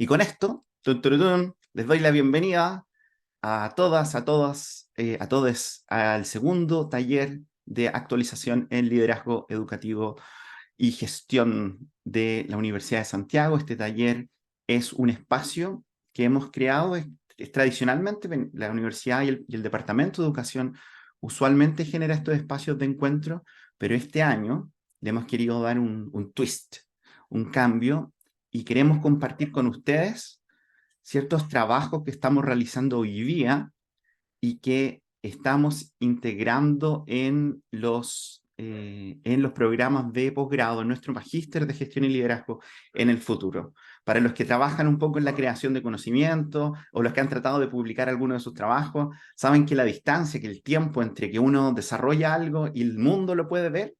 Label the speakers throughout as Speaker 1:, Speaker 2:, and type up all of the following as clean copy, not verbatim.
Speaker 1: Y con esto, les doy la bienvenida a todas, a todos, a todes al segundo taller de actualización en liderazgo educativo y gestión de la Universidad de Santiago. Este taller es un espacio que hemos creado, tradicionalmente la universidad y el Departamento de Educación usualmente genera estos espacios de encuentro, pero este año le hemos querido dar un twist, un cambio, y queremos compartir con ustedes ciertos trabajos que estamos realizando hoy día y que estamos integrando en los programas de posgrado, en nuestro magíster de gestión y liderazgo en el futuro. Para los que trabajan un poco en la creación de conocimiento o los que han tratado de publicar alguno de sus trabajos, saben que la distancia, que el tiempo entre que uno desarrolla algo y el mundo lo puede ver,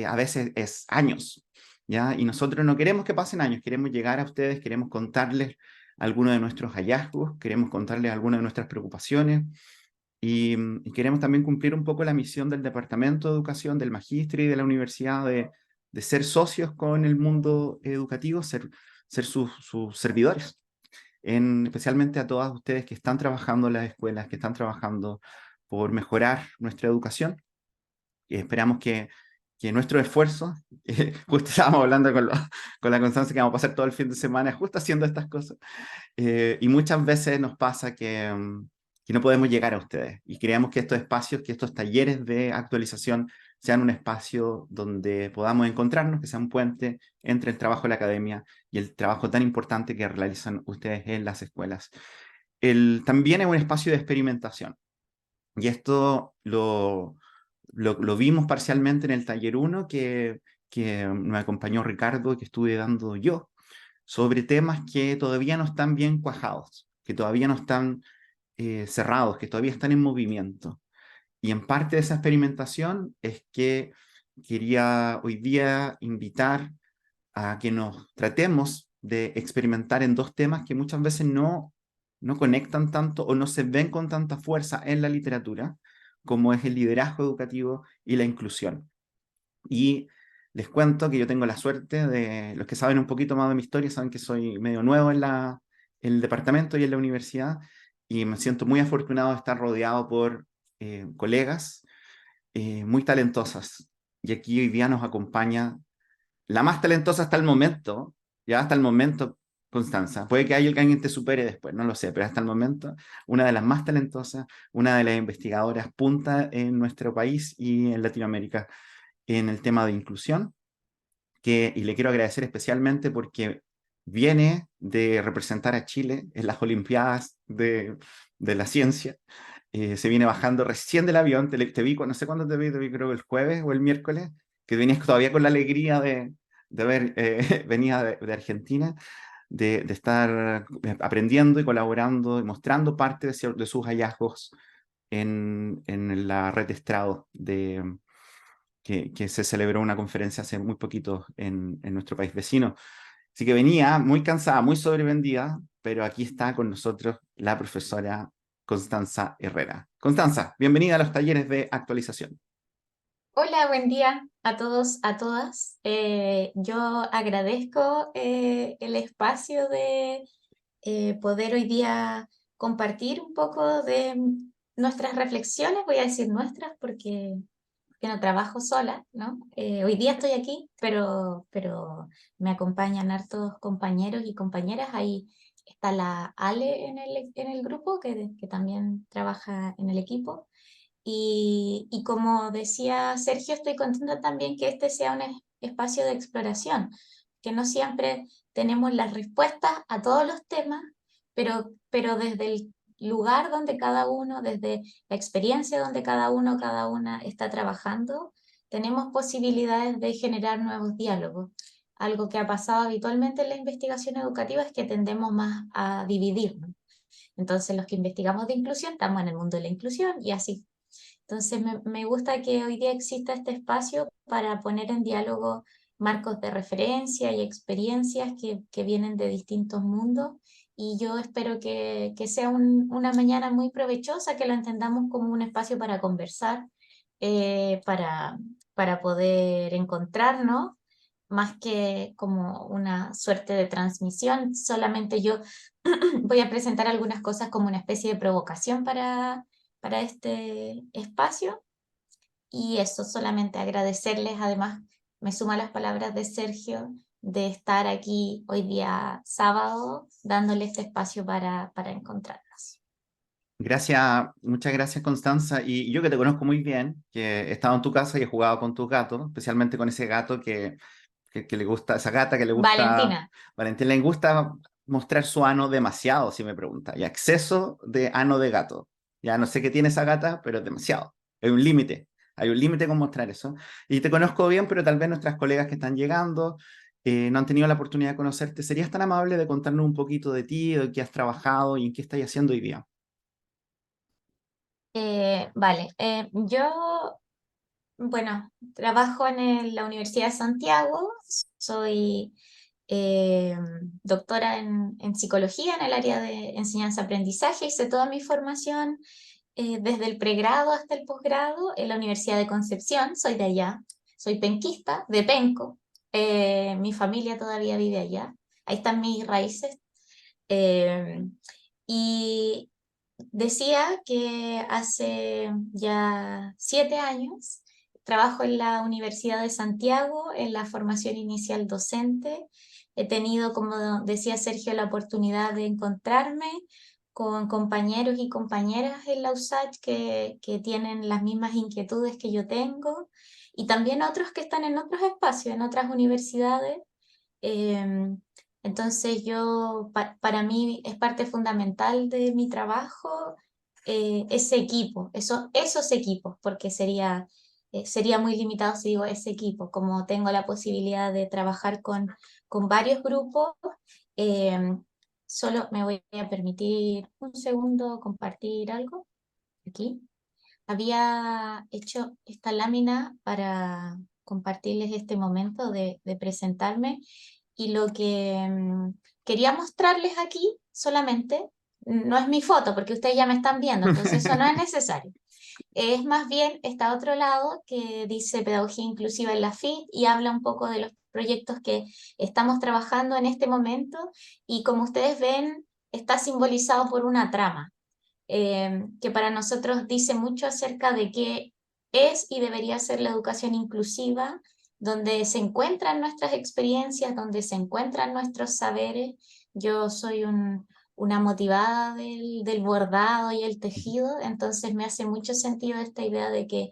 Speaker 1: a veces es años, ¿ya? Y nosotros no queremos que pasen años, queremos llegar a ustedes, queremos contarles algunos de nuestros hallazgos, queremos contarles algunas de nuestras preocupaciones y queremos también cumplir un poco la misión del Departamento de Educación, del Magíster y de la Universidad de ser socios con el mundo educativo, ser sus servidores, especialmente a todas ustedes que están trabajando en las escuelas, que están trabajando por mejorar nuestra educación. Y esperamos que nuestro esfuerzo, justo estábamos hablando con la Constanza que vamos a pasar todo el fin de semana justo haciendo estas cosas, y muchas veces nos pasa que no podemos llegar a ustedes. Y creemos que estos espacios, que estos talleres de actualización sean un espacio donde podamos encontrarnos, que sea un puente entre el trabajo de la academia y el trabajo tan importante que realizan ustedes en las escuelas. También es un espacio de experimentación. Y esto lo vimos parcialmente en el taller 1 que me acompañó Ricardo y que estuve dando yo, sobre temas que todavía no están bien cuajados, que todavía no están cerrados, que todavía están en movimiento. Y en parte de esa experimentación es que quería hoy día invitar a que nos tratemos de experimentar en dos temas que muchas veces no conectan tanto o no se ven con tanta fuerza en la literatura, como es el liderazgo educativo y la inclusión. Y les cuento que yo tengo la suerte de, los que saben un poquito más de mi historia, saben que soy medio nuevo en el departamento y en la universidad, y me siento muy afortunado de estar rodeado por colegas muy talentosas. Y aquí hoy día nos acompaña la más talentosa hasta el momento, ya hasta el momento, Constanza. Puede que haya alguien que te supere después, no lo sé, pero hasta el momento, una de las más talentosas, una de las investigadoras punta en nuestro país y en Latinoamérica en el tema de inclusión, y le quiero agradecer especialmente porque viene de representar a Chile en las Olimpiadas de la Ciencia. Se viene bajando recién del avión, te vi, no sé cuándo te vi creo que el jueves o el miércoles, que venías todavía con la alegría de haber venía de Argentina, de estar aprendiendo y colaborando y mostrando parte de sus hallazgos en la red Estrado que se celebró una conferencia hace muy poquito en nuestro país vecino. Así que venía muy cansada, muy sobrevendida, pero aquí está con nosotros la profesora Constanza Herrera. Constanza, bienvenida a los talleres de actualización.
Speaker 2: Hola, buen día a todos, a todas. Yo agradezco el espacio de poder hoy día compartir un poco de nuestras reflexiones. Voy a decir nuestras porque que no trabajo sola, ¿no? Hoy día estoy aquí, pero me acompañan hartos compañeros y compañeras. Ahí está la Ale en el grupo que también trabaja en el equipo. Y como decía Sergio, estoy contenta también que este sea un espacio de exploración, que no siempre tenemos las respuestas a todos los temas, pero desde el lugar donde cada uno, desde la experiencia donde cada una está trabajando, tenemos posibilidades de generar nuevos diálogos. Algo que ha pasado habitualmente en la investigación educativa es que tendemos más a dividirnos. Entonces, los que investigamos de inclusión estamos en el mundo de la inclusión y así. Entonces, me gusta que hoy día exista este espacio para poner en diálogo marcos de referencia y experiencias que vienen de distintos mundos. Y yo espero que sea una mañana muy provechosa, que lo entendamos como un espacio para conversar, eh, para, para poder encontrarnos más que como una suerte de transmisión, solamente yo voy a presentar algunas cosas como una especie de provocación para este espacio. Y eso, solamente agradecerles. Además, me suma las palabras de Sergio de estar aquí hoy día sábado, dándole este espacio para encontrarnos.
Speaker 1: Gracias, muchas gracias Constanza. Y yo que te conozco muy bien, que he estado en tu casa y he jugado con tus gatos, especialmente con ese gato que le gusta, esa gata que le gusta,
Speaker 2: Valentina,
Speaker 1: Valentín le gusta mostrar su ano demasiado, si me pregunta, y exceso de ano de gato. Ya no sé qué tiene esa gata, pero es demasiado. Hay un límite, hay un límite con mostrar eso. Y te conozco bien, pero tal vez nuestras colegas que están llegando no han tenido la oportunidad de conocerte. ¿Serías tan amable de contarnos un poquito de ti, de qué has trabajado y en qué estás haciendo hoy día?
Speaker 2: vale. Yo, bueno, trabajo en la Universidad de Santiago, soy eh, doctora en psicología en el área de enseñanza-aprendizaje. Hice toda mi formación desde el pregrado hasta el posgrado en la Universidad de Concepción. Soy de allá, soy penquista, de Penco. Mi familia todavía vive allá. Ahí están mis raíces. Eh, y decía que hace ya 7 años trabajo en la Universidad de Santiago en la formación inicial docente. He tenido, como decía Sergio, la oportunidad de encontrarme con compañeros y compañeras en la USACH que tienen las mismas inquietudes que yo tengo, y también otros que están en otros espacios, en otras universidades. Em, entonces para mí es parte fundamental de mi trabajo, ese equipo, esos equipos, porque sería muy limitado si digo ese equipo. Como tengo la posibilidad de trabajar con varios grupos, em, solo me voy a permitir un segundo compartir algo aquí. Había hecho esta lámina para compartirles este momento de presentarme, y lo que quería mostrarles aquí solamente no es mi foto, porque ustedes ya me están viendo, entonces eso no es necesario. Es más bien está otro lado que dice Pedagogía Inclusiva en la FIT, y habla un poco de los proyectos que estamos trabajando en este momento, y como ustedes ven, está simbolizado por una trama que para nosotros dice mucho acerca de qué es y debería ser la educación inclusiva, donde se encuentran nuestras experiencias, donde se encuentran nuestros saberes. Yo soy una motivada del bordado y el tejido, entonces me hace mucho sentido esta idea de que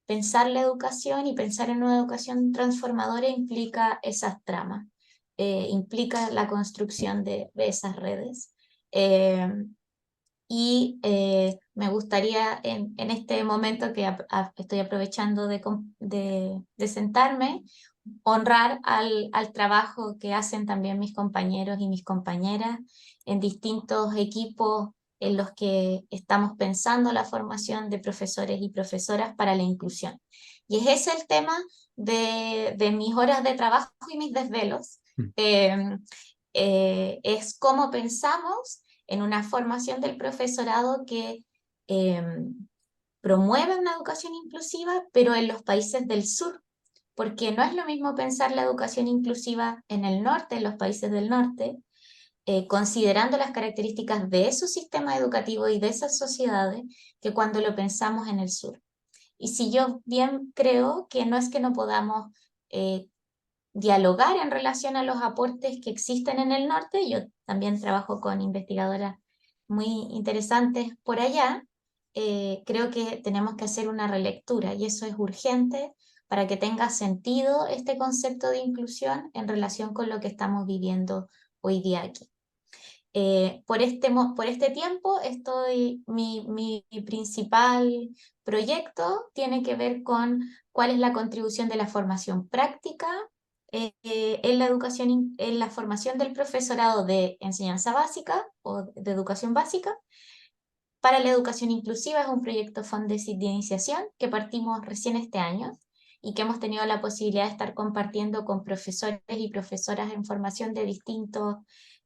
Speaker 2: pensar la educación y pensar en una educación transformadora implica esas tramas, implica la construcción de esas redes. Eh, Me gustaría en este momento que estoy aprovechando de sentarme, honrar al trabajo que hacen también mis compañeros y mis compañeras en distintos equipos en los que estamos pensando la formación de profesores y profesoras para la inclusión. Y es ese el tema de mis horas de trabajo y mis desvelos. Eh, es cómo pensamos en una formación del profesorado que eh, promueve una educación inclusiva, pero en los países del sur, porque no es lo mismo pensar la educación inclusiva en el norte, en los países del norte, considerando las características de esos sistemas educativos y de esas sociedades, que cuando lo pensamos en el sur. Y si yo bien creo que no es que no podamos dialogar en relación a los aportes que existen en el norte. Yo también trabajo con investigadoras muy interesantes por allá. Creo que tenemos que hacer una relectura, y eso es urgente para que tenga sentido este concepto de inclusión en relación con lo que estamos viviendo hoy día aquí. Por este tiempo mi principal proyecto tiene que ver con cuál es la contribución de la formación práctica en la educación, en la formación del profesorado de enseñanza básica o de educación básica para la educación inclusiva. Es un proyecto Fondesit de iniciación que partimos recién este año y que hemos tenido la posibilidad de estar compartiendo con profesores y profesoras en formación de distintos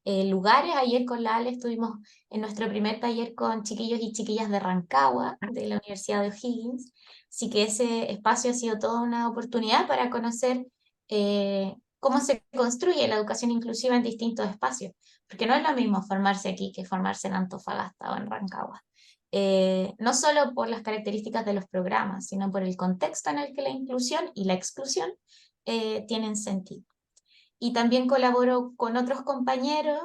Speaker 2: lugares. Ayer con la Ale estuvimos en nuestro primer taller con chiquillos y chiquillas de Rancagua, de la Universidad de O'Higgins. Así que ese espacio ha sido toda una oportunidad para conocer cómo se construye la educación inclusiva en distintos espacios, porque no es lo mismo formarse aquí que formarse en Antofagasta o en Rancagua. No solo por las características de los programas, sino por el contexto en el que la inclusión y la exclusión tienen sentido. Y también colaboro con otros compañeros,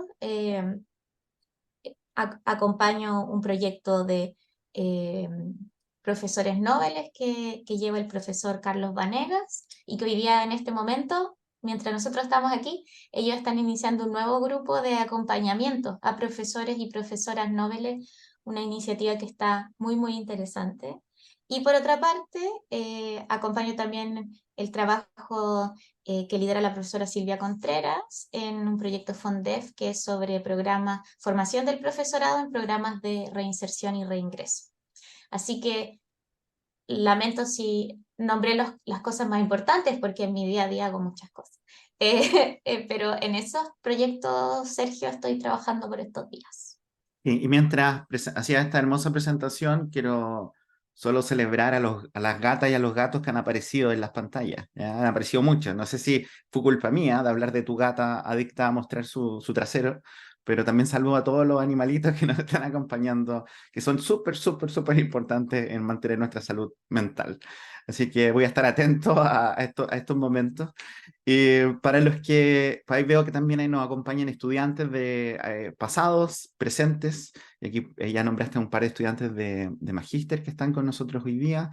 Speaker 2: acompaño un proyecto de eh, profesores Nobel que lleva el profesor Carlos Vanegas y que hoy día en este momento, mientras nosotros estamos aquí, ellos están iniciando un nuevo grupo de acompañamiento a profesores y profesoras Nobel, una iniciativa que está muy, muy interesante. Y por otra parte, acompaño también el trabajo que lidera la profesora Silvia Contreras en un proyecto FONDEF que es sobre formación del profesorado en programas de reinserción y reingreso. Así que lamento si nombré las cosas más importantes porque en mi día a día hago muchas cosas. Pero en esos proyectos, Sergio, estoy trabajando por estos días.
Speaker 1: Y mientras hacía esta hermosa presentación, quiero solo celebrar a las gatas y a los gatos que han aparecido en las pantallas. ¿Ya? Han aparecido muchos. No sé si fue culpa mía de hablar de tu gata adicta a mostrar su trasero, pero también saludo a todos los animalitos que nos están acompañando, que son súper, súper, súper importantes en mantener nuestra salud mental. Así que voy a estar atento a estos momentos. Para los que, ahí veo que también ahí nos acompañan estudiantes de pasados, presentes, y aquí ya nombraste a un par de estudiantes de magíster que están con nosotros hoy día.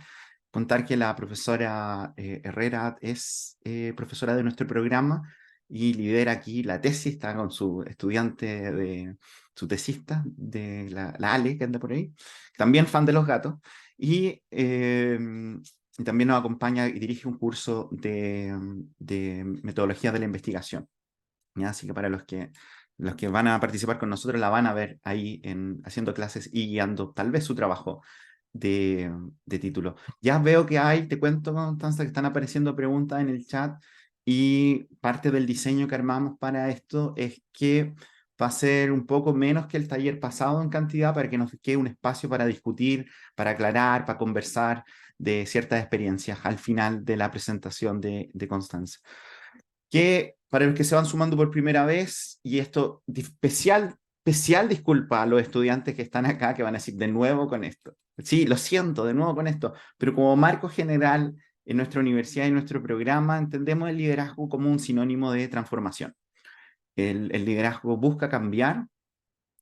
Speaker 1: Contar que la profesora Herrera es profesora de nuestro programa y lidera aquí la tesis, está con su estudiante, su tesista, de la Ale, que anda por ahí, también fan de los gatos, y también nos acompaña y dirige un curso de metodología de la investigación. ¿Ya? Así que para los que van a participar con nosotros la van a ver ahí haciendo clases y guiando tal vez su trabajo de título. Ya veo que te cuento, Constanza, que están apareciendo preguntas en el chat y parte del diseño que armamos para esto es que va a ser un poco menos que el taller pasado en cantidad para que nos quede un espacio para discutir, para aclarar, para conversar de ciertas experiencias al final de la presentación de Constanza. Que para los que se van sumando por primera vez, y esto especial disculpa a los estudiantes que están acá, que van a decir de nuevo con esto. Sí, lo siento, de nuevo con esto, pero como marco general en nuestra universidad y nuestro programa, entendemos el liderazgo como un sinónimo de transformación. El liderazgo busca cambiar,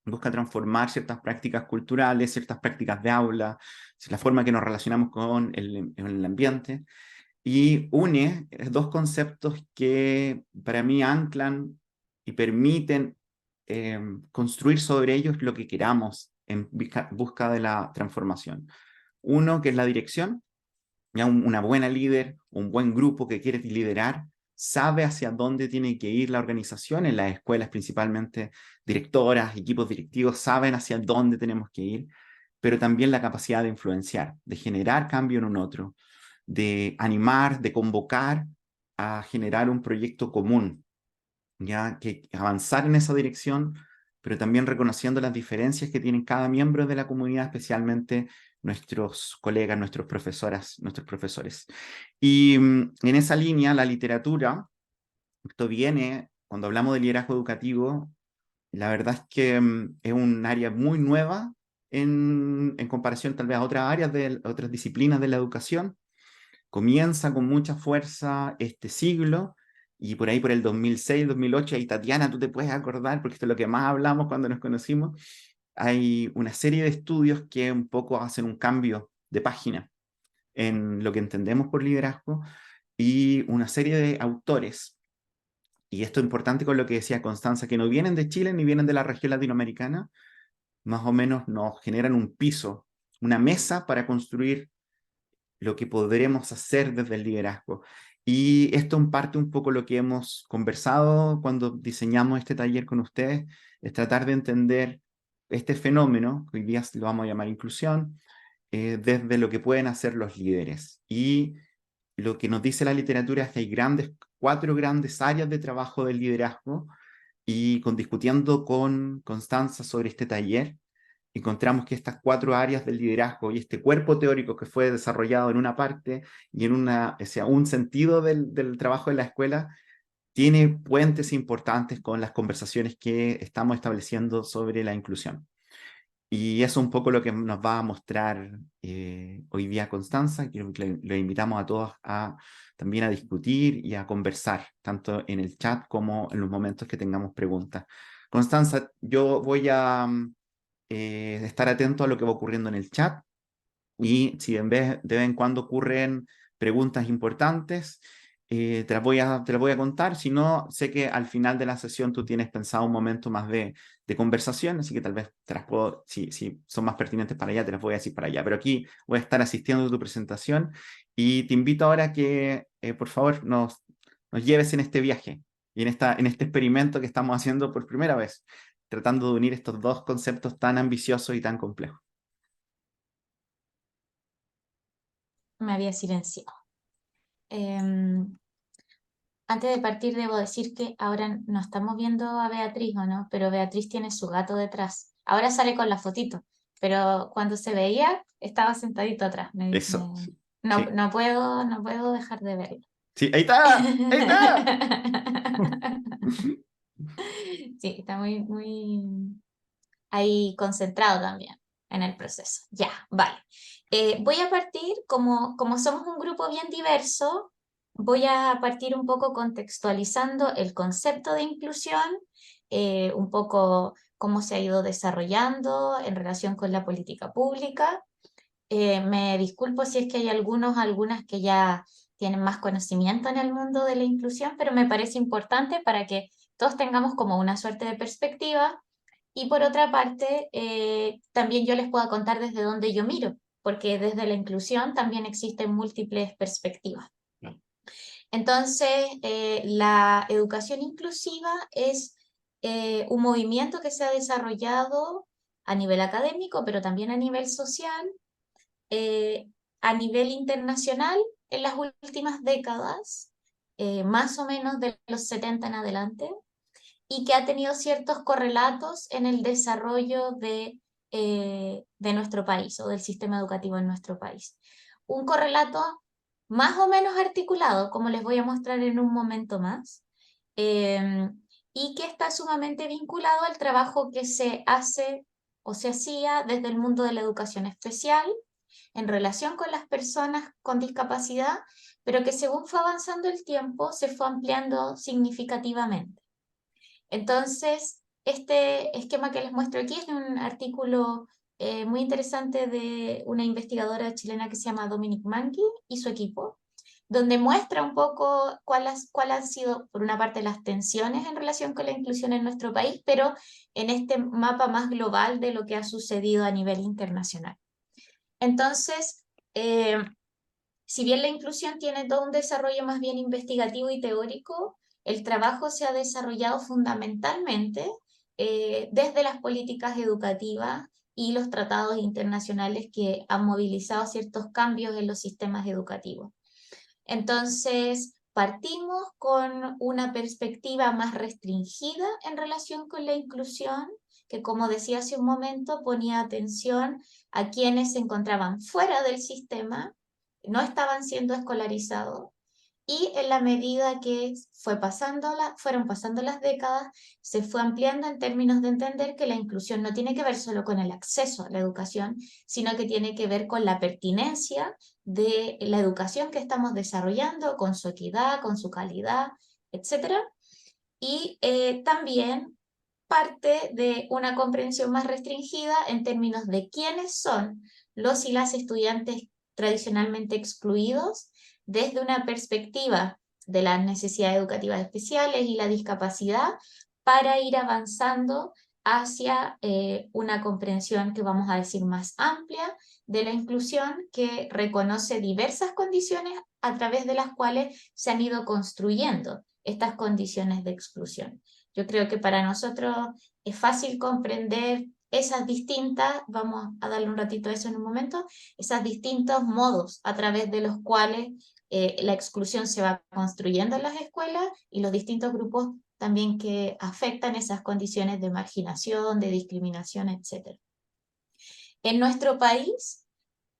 Speaker 1: busca transformar ciertas prácticas culturales, ciertas prácticas de aula, la forma que nos relacionamos con el ambiente, y une dos conceptos que para mí anclan y permiten construir sobre ellos lo que queramos en busca de la transformación. Uno, que es la dirección, ya una buena líder, un buen grupo que quiere liderar, sabe hacia dónde tiene que ir la organización, en las escuelas principalmente, directoras, equipos directivos saben hacia dónde tenemos que ir, pero también la capacidad de influenciar, de generar cambio en un otro, de animar, de convocar a generar un proyecto común, ya que avanzar en esa dirección, pero también reconociendo las diferencias que tienen cada miembro de la comunidad, especialmente nuestros colegas, nuestros profesoras, nuestros profesores. Y en esa línea, la literatura, esto viene, cuando hablamos de liderazgo educativo, la verdad es que es un área muy nueva en comparación tal vez a otras áreas de otras disciplinas de la educación. Comienza con mucha fuerza este siglo y por ahí por el 2006, 2008, y Tatiana, tú te puedes acordar, porque esto es lo que más hablamos cuando nos conocimos, hay una serie de estudios que un poco hacen un cambio de página en lo que entendemos por liderazgo y una serie de autores, y esto es importante con lo que decía Constanza, que no vienen de Chile ni vienen de la región latinoamericana, más o menos nos generan un piso, una mesa para construir lo que podremos hacer desde el liderazgo. Y esto en parte un poco lo que hemos conversado cuando diseñamos este taller con ustedes, es tratar de entender este fenómeno, que hoy día lo vamos a llamar inclusión, desde lo que pueden hacer los líderes. Y lo que nos dice la literatura es que hay cuatro grandes áreas de trabajo del liderazgo, y discutiendo con Constanza sobre este taller, encontramos que estas cuatro áreas del liderazgo y este cuerpo teórico que fue desarrollado en una parte y en un sentido del trabajo de la escuela, tiene puentes importantes con las conversaciones que estamos estableciendo sobre la inclusión. Y eso es un poco lo que nos va a mostrar hoy día Constanza, que le invitamos a todos también a discutir y a conversar, tanto en el chat como en los momentos que tengamos preguntas. Constanza, yo voy a estar atento a lo que va ocurriendo en el chat y si de vez en cuando ocurren preguntas importantes, te las voy a contar. Si no, sé que al final de la sesión tú tienes pensado un momento más de conversación, así que tal vez te las puedo, si son más pertinentes para allá, te las voy a decir para allá. Pero aquí voy a estar asistiendo a tu presentación y te invito ahora a que, por favor, nos lleves en este viaje y en este experimento que estamos haciendo por primera vez, tratando de unir estos dos conceptos tan ambiciosos y tan complejos.
Speaker 2: Me había silenciado. Antes de partir debo decir que ahora no estamos viendo a Beatriz, ¿o no? Pero Beatriz tiene su gato detrás. Ahora sale con la fotito, pero cuando se veía estaba sentadito atrás.
Speaker 1: Eso,
Speaker 2: No,
Speaker 1: sí.
Speaker 2: no puedo dejar de verlo.
Speaker 1: Sí, ahí está, ahí está.
Speaker 2: Sí, está muy ahí concentrado también en el proceso. Ya, vale. Voy a partir, como somos un grupo bien diverso, voy a partir un poco contextualizando el concepto de inclusión, un poco cómo se ha ido desarrollando en relación con la política pública. Me disculpo si es que hay algunas que ya tienen más conocimiento en el mundo de la inclusión, pero me parece importante para que todos tengamos como una suerte de perspectiva y por otra parte, también yo les puedo contar desde dónde yo miro, porque desde la inclusión también existen múltiples perspectivas. Entonces, la educación inclusiva es un movimiento que se ha desarrollado a nivel académico, pero también a nivel social, eh, a nivel internacional en las últimas décadas, más o menos de los 70 en adelante y que ha tenido ciertos correlatos en el desarrollo de nuestro país o del sistema educativo en nuestro país. Un correlato más o menos articulado, como les voy a mostrar en un momento más, eh, y que está sumamente vinculado al trabajo que se hace o se hacía desde el mundo de la educación especial en relación con las personas con discapacidad, pero que según fue avanzando el tiempo se fue ampliando significativamente. Entonces, este esquema que les muestro aquí es de un artículo muy interesante de una investigadora chilena que se llama Dominic Manqui y su equipo, donde muestra un poco cuáles han sido, por una parte, las tensiones en relación con la inclusión en nuestro país, pero en este mapa más global de lo que ha sucedido a nivel internacional. Entonces, si bien la inclusión tiene todo un desarrollo más bien investigativo y teórico, el trabajo se ha desarrollado fundamentalmente desde las políticas educativas y los tratados internacionales que han movilizado ciertos cambios en los sistemas educativos. Entonces, partimos con una perspectiva más restringida en relación con la inclusión, que como decía hace un momento, ponía atención a quienes se encontraban fuera del sistema, no estaban siendo escolarizados y en la medida que fueron pasando las décadas, se fue ampliando en términos de entender que la inclusión no tiene que ver solo con el acceso a la educación, sino que tiene que ver con la pertinencia de la educación que estamos desarrollando, con su equidad, con su calidad, etcétera. Y también parte de una comprensión más restringida en términos de quiénes son los y las estudiantes tradicionalmente excluidos desde una perspectiva de las necesidades educativas especiales y la discapacidad para ir avanzando hacia una comprensión que vamos a decir más amplia de la inclusión que reconoce diversas condiciones a través de las cuales se han ido construyendo estas condiciones de exclusión. Yo creo que para nosotros es fácil comprender esas distintas, vamos a darle un ratito a eso en un momento, esos distintos modos a través de los cuales la exclusión se va construyendo en las escuelas y los distintos grupos también que afectan esas condiciones de marginación, de discriminación, etc. En nuestro país,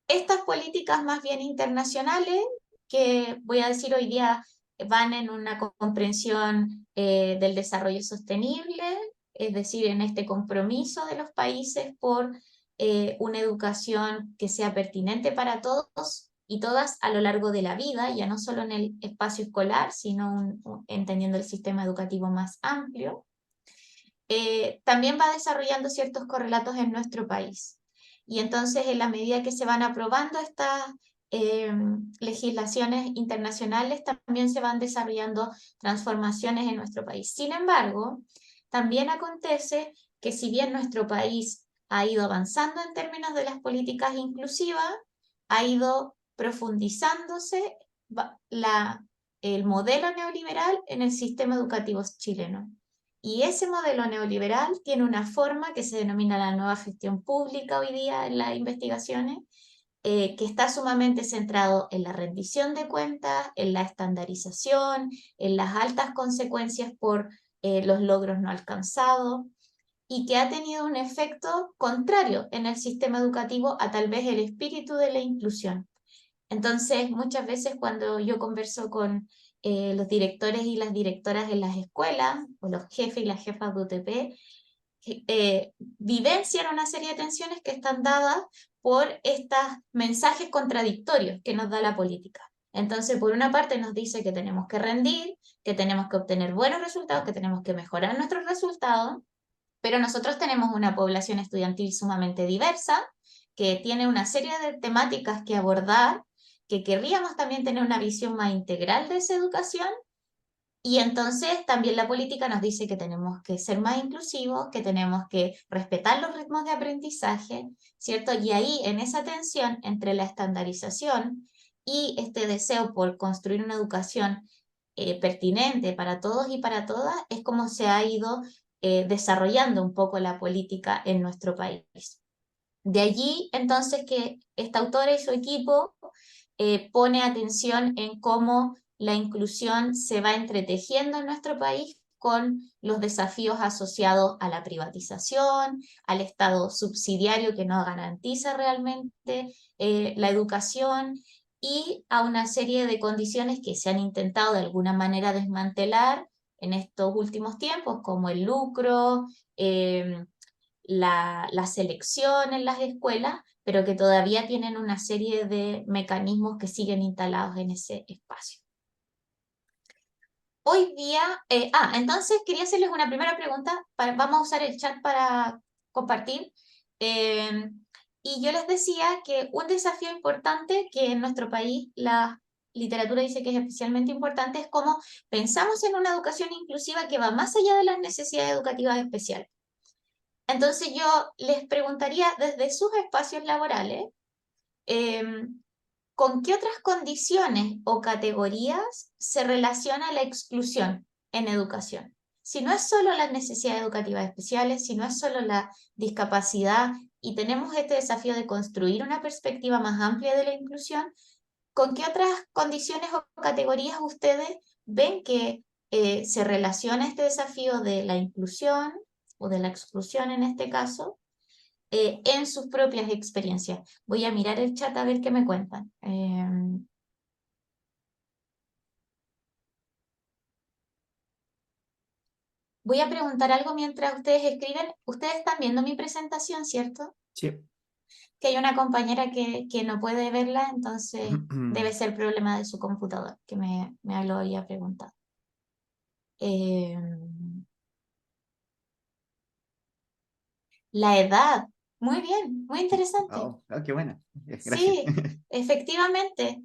Speaker 2: estas políticas más bien internacionales, que voy a decir hoy día van en una comprensión del desarrollo sostenible, es decir, en este compromiso de los países por una educación que sea pertinente para todos y todas a lo largo de la vida, ya no solo en el espacio escolar, sino entendiendo el sistema educativo más amplio. También va desarrollando ciertos correlatos en nuestro país. Y entonces, en la medida que se van aprobando estas legislaciones internacionales, también se van desarrollando transformaciones en nuestro país. Sin embargo, también acontece que si bien nuestro país ha ido avanzando en términos de las políticas inclusivas, ha ido profundizándose el modelo neoliberal en el sistema educativo chileno. Y ese modelo neoliberal tiene una forma que se denomina la nueva gestión pública hoy día en las investigaciones, que está sumamente centrado en la rendición de cuentas, en la estandarización, en las altas consecuencias por los logros no alcanzados, y que ha tenido un efecto contrario en el sistema educativo a tal vez el espíritu de la inclusión. Entonces, muchas veces cuando yo converso con los directores y las directoras en las escuelas, o los jefes y las jefas de UTP, vivencian una serie de tensiones que están dadas por estos mensajes contradictorios que nos da la política. Entonces, por una parte nos dice que tenemos que rendir, que tenemos que obtener buenos resultados, que tenemos que mejorar nuestros resultados, pero nosotros tenemos una población estudiantil sumamente diversa, que tiene una serie de temáticas que abordar, que querríamos también tener una visión más integral de esa educación, y entonces también la política nos dice que tenemos que ser más inclusivos, que tenemos que respetar los ritmos de aprendizaje, ¿cierto? Y ahí, en esa tensión entre la estandarización y este deseo por construir una educación pertinente para todos y para todas, es como se ha ido desarrollando un poco la política en nuestro país. De allí, entonces, que esta autora y su equipo pone atención en cómo la inclusión se va entretejiendo en nuestro país con los desafíos asociados a la privatización, al Estado subsidiario que no garantiza realmente la educación y a una serie de condiciones que se han intentado de alguna manera desmantelar en estos últimos tiempos, como el lucro, la selección en las escuelas, pero que todavía tienen una serie de mecanismos que siguen instalados en ese espacio. Hoy día, entonces quería hacerles una primera pregunta, vamos a usar el chat para compartir. Eh, y yo les decía que un desafío importante que en nuestro país la literatura dice que es especialmente importante es cómo pensamos en una educación inclusiva que va más allá de las necesidades educativas especiales. Entonces yo les preguntaría desde sus espacios laborales, ¿con qué otras condiciones o categorías se relaciona la exclusión en educación? Si no es solo las necesidades educativas especiales, si no es solo la discapacidad y tenemos este desafío de construir una perspectiva más amplia de la inclusión, ¿con qué otras condiciones o categorías ustedes ven que se relaciona este desafío de la inclusión o de la exclusión en este caso en sus propias experiencias? Voy a mirar el chat a ver qué me cuentan. Voy a preguntar algo mientras ustedes escriben. Ustedes están viendo mi presentación, ¿cierto?
Speaker 1: Sí.
Speaker 2: Que hay una compañera que no puede verla, entonces debe ser problema de su computador, que me lo había preguntado. La edad. Muy bien, muy interesante.
Speaker 1: Oh, oh, qué buena. Gracias.
Speaker 2: Sí, efectivamente.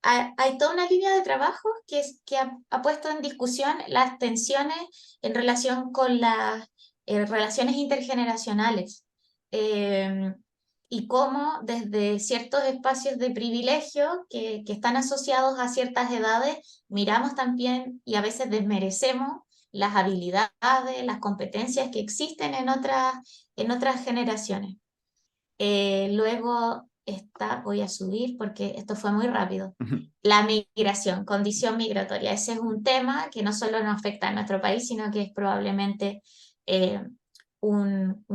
Speaker 2: Hay toda una línea de trabajo que ha puesto en discusión las tensiones en relación con las relaciones intergeneracionales y cómo desde ciertos espacios de privilegio que están asociados a ciertas edades, miramos también y a veces desmerecemos las habilidades, las competencias que existen en otras generaciones. Luego está, voy a subir porque esto fue muy rápido. La migración, condición migratoria. Ese es un tema que no solo nos afecta a nuestro país, sino que es probablemente eh, una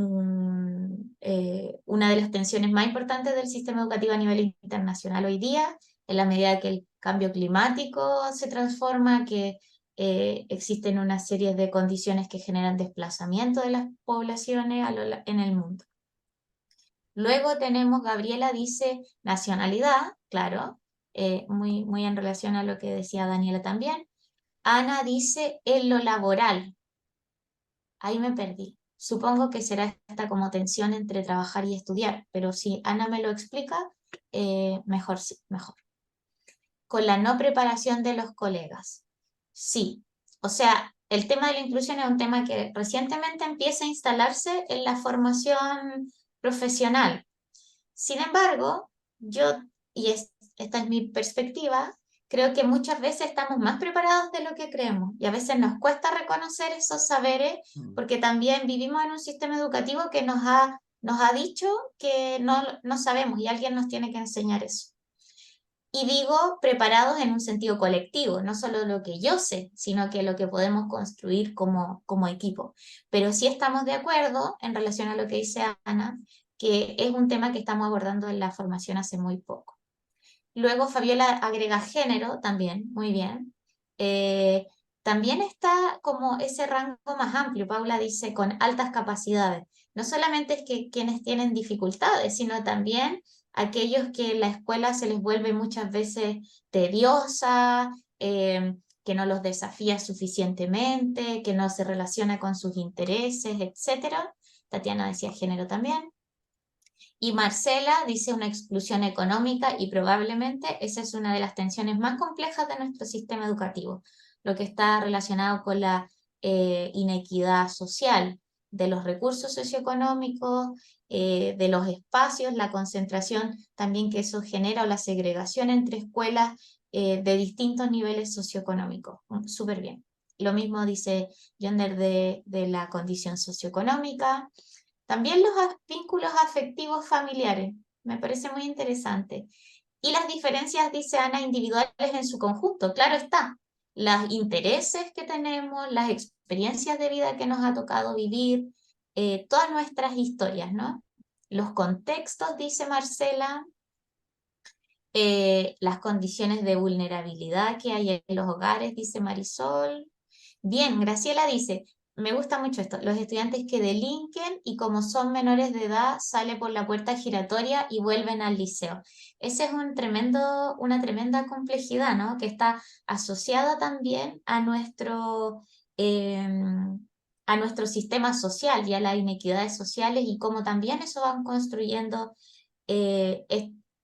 Speaker 2: de las tensiones más importantes del sistema educativo a nivel internacional hoy día, en la medida que el cambio climático se transforma, que existen una serie de condiciones que generan desplazamiento de las poblaciones en el mundo. Luego tenemos, Gabriela dice nacionalidad, claro, muy en relación a lo que decía Daniela también. Ana dice en lo laboral. Ahí me perdí. Supongo que será esta como tensión entre trabajar y estudiar, pero si Ana me lo explica, mejor sí, mejor. Con la no preparación de los colegas. Sí, o sea, el tema de la inclusión es un tema que recientemente empieza a instalarse en la formación profesional. Sin embargo, yo, esta es mi perspectiva, creo que muchas veces estamos más preparados de lo que creemos y a veces nos cuesta reconocer esos saberes porque también vivimos en un sistema educativo que nos ha dicho que no sabemos y alguien nos tiene que enseñar eso. Y digo preparados en un sentido colectivo, no solo lo que yo sé, sino que lo que podemos construir como equipo. Pero sí estamos de acuerdo en relación a lo que dice Ana, que es un tema que estamos abordando en la formación hace muy poco. Luego Fabiola agrega género también, muy bien. Eh, También está como ese rango más amplio. Paula dice con altas capacidades. No solamente es que quienes tienen dificultades, sino también aquellos que la escuela se les vuelve muchas veces tediosa, que no los desafía suficientemente, que no se relaciona con sus intereses, etcétera. Tatiana decía género también. Y Marcela dice una exclusión económica y probablemente esa es una de las tensiones más complejas de nuestro sistema educativo, lo que está relacionado con la inequidad social, de los recursos socioeconómicos, de los espacios, la concentración también que eso genera o la segregación entre escuelas de distintos niveles socioeconómicos. Súper bien. Lo mismo dice Yonder de la condición socioeconómica. También los vínculos afectivos familiares, me parece muy interesante. Y las diferencias, dice Ana, individuales en su conjunto, claro está. Los intereses que tenemos, las experiencias de vida que nos ha tocado vivir, todas nuestras historias, ¿no? Los contextos, dice Marcela, las condiciones de vulnerabilidad que hay en los hogares, dice Marisol. Bien, Graciela dice, me gusta mucho esto, los estudiantes que delinquen y como son menores de edad salen por la puerta giratoria y vuelven al liceo. Ese es una tremenda complejidad, ¿no? Que está asociada también a nuestro sistema social y a las inequidades sociales y cómo también eso van construyendo eh,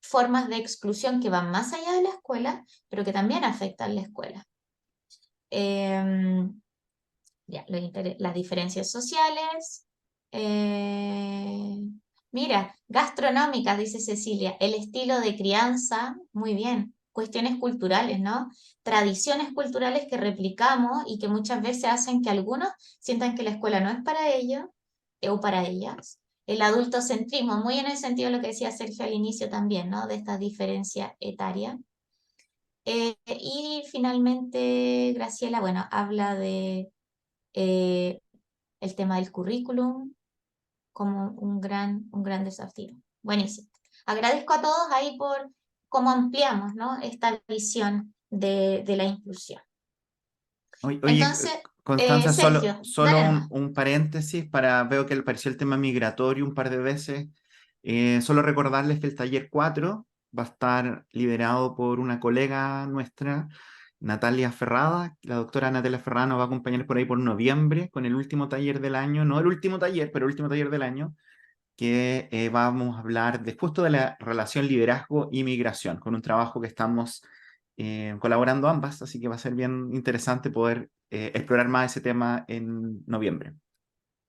Speaker 2: formas de exclusión que van más allá de la escuela, pero que también afectan la escuela. Ya, las diferencias sociales. Eh, Mira, gastronómicas, dice Cecilia, el estilo de crianza, muy bien. Cuestiones culturales, ¿no? Tradiciones culturales que replicamos y que muchas veces hacen que algunos sientan que la escuela no es para ellos o para ellas. El adultocentrismo, muy en el sentido de lo que decía Sergio al inicio también, ¿no? De esta diferencia etaria. Y finalmente, Graciela, bueno, habla de eh, el tema del currículum como un gran desafío. Buenísimo. Agradezco a todos ahí por cómo ampliamos, ¿no? Esta visión de la inclusión.
Speaker 1: Oye,
Speaker 2: Entonces,
Speaker 1: Constanza,
Speaker 2: Sergio,
Speaker 1: solo
Speaker 2: dale nomás.
Speaker 1: un paréntesis para, veo que le apareció el tema migratorio un par de veces. Solo recordarles que el taller 4 va a estar liderado por una colega nuestra, Natalia Ferrada. La doctora Natalia Ferrada nos va a acompañar por ahí por noviembre con el último taller del año, no el último taller, pero el último taller del año, que vamos a hablar de justo de la relación liderazgo y migración, con un trabajo que estamos colaborando ambas, así que va a ser bien interesante poder explorar más ese tema en noviembre.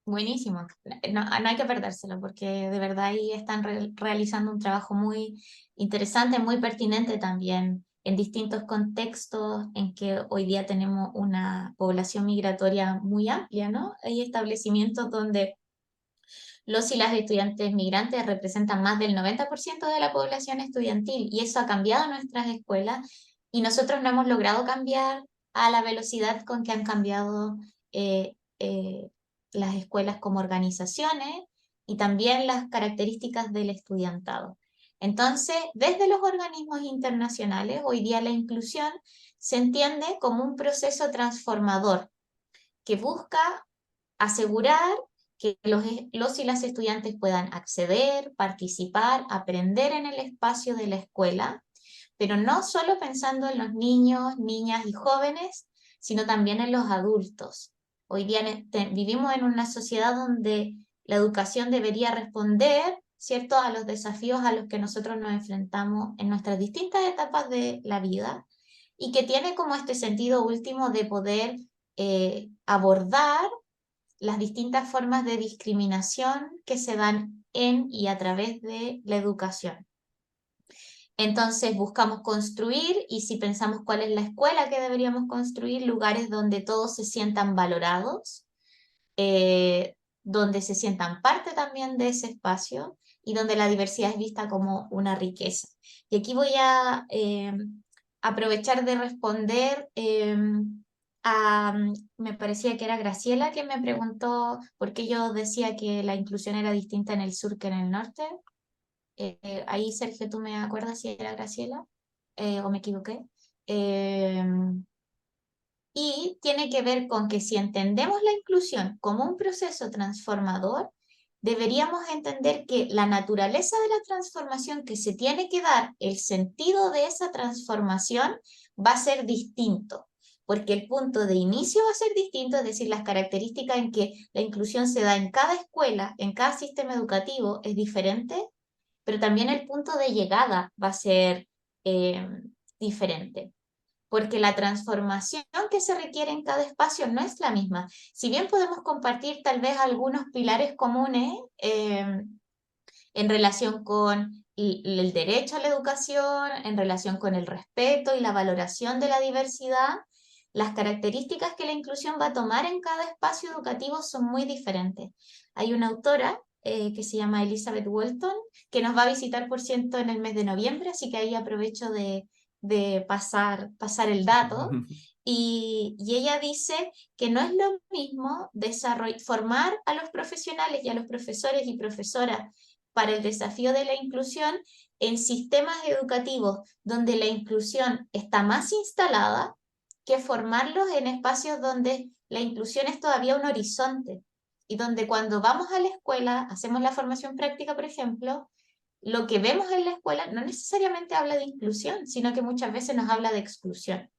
Speaker 2: Buenísimo. No, no hay que perdérselo porque de verdad ahí están realizando un trabajo muy interesante, muy pertinente también en distintos contextos en que hoy día tenemos una población migratoria muy amplia, ¿no? Hay establecimientos donde los y las estudiantes migrantes representan más del 90% de la población estudiantil y eso ha cambiado nuestras escuelas y nosotros no hemos logrado cambiar a la velocidad con que han cambiado eh, eh, las escuelas como organizaciones y también las características del estudiantado. Entonces, desde los organismos internacionales, hoy día la inclusión se entiende como un proceso transformador que busca asegurar que los y las estudiantes puedan acceder, participar, aprender en el espacio de la escuela, pero no solo pensando en los niños, niñas y jóvenes, sino también en los adultos. Hoy día vivimos en una sociedad donde la educación debería responder, ¿cierto?, a los desafíos a los que nosotros nos enfrentamos en nuestras distintas etapas de la vida y que tiene como este sentido último de poder abordar las distintas formas de discriminación que se dan en y a través de la educación. Entonces buscamos construir, y si pensamos cuál es la escuela que deberíamos construir, lugares donde todos se sientan valorados, donde se sientan parte también de ese espacio y donde la diversidad es vista como una riqueza. Y aquí voy a aprovechar de responder me parecía que era Graciela que me preguntó por qué yo decía que la inclusión era distinta en el sur que en el norte. Ahí, Sergio, ¿tú me acuerdas si era Graciela o me equivoqué? Eh, y tiene que ver con que si entendemos la inclusión como un proceso transformador, deberíamos entender que la naturaleza de la transformación que se tiene que dar, el sentido de esa transformación va a ser distinto, porque el punto de inicio va a ser distinto, es decir, las características en que la inclusión se da en cada escuela, en cada sistema educativo es diferente, pero también el punto de llegada va a ser eh, diferente, porque la transformación que se requiere en cada espacio no es la misma. Si bien podemos compartir tal vez algunos pilares comunes en relación con el derecho a la educación, en relación con el respeto y la valoración de la diversidad, las características que la inclusión va a tomar en cada espacio educativo son muy diferentes. Hay una autora que se llama Elizabeth Walton, que nos va a visitar, por cierto, en el mes de noviembre, así que ahí aprovecho de pasar el dato. Y ella dice que no es lo mismo formar a los profesionales y a los profesores y profesoras para el desafío de la inclusión en sistemas educativos donde la inclusión está más instalada que formarlos en espacios donde la inclusión es todavía un horizonte y donde cuando vamos a la escuela, hacemos la formación práctica, por ejemplo, lo que vemos en la escuela no necesariamente habla de inclusión, sino que muchas veces nos habla de exclusión.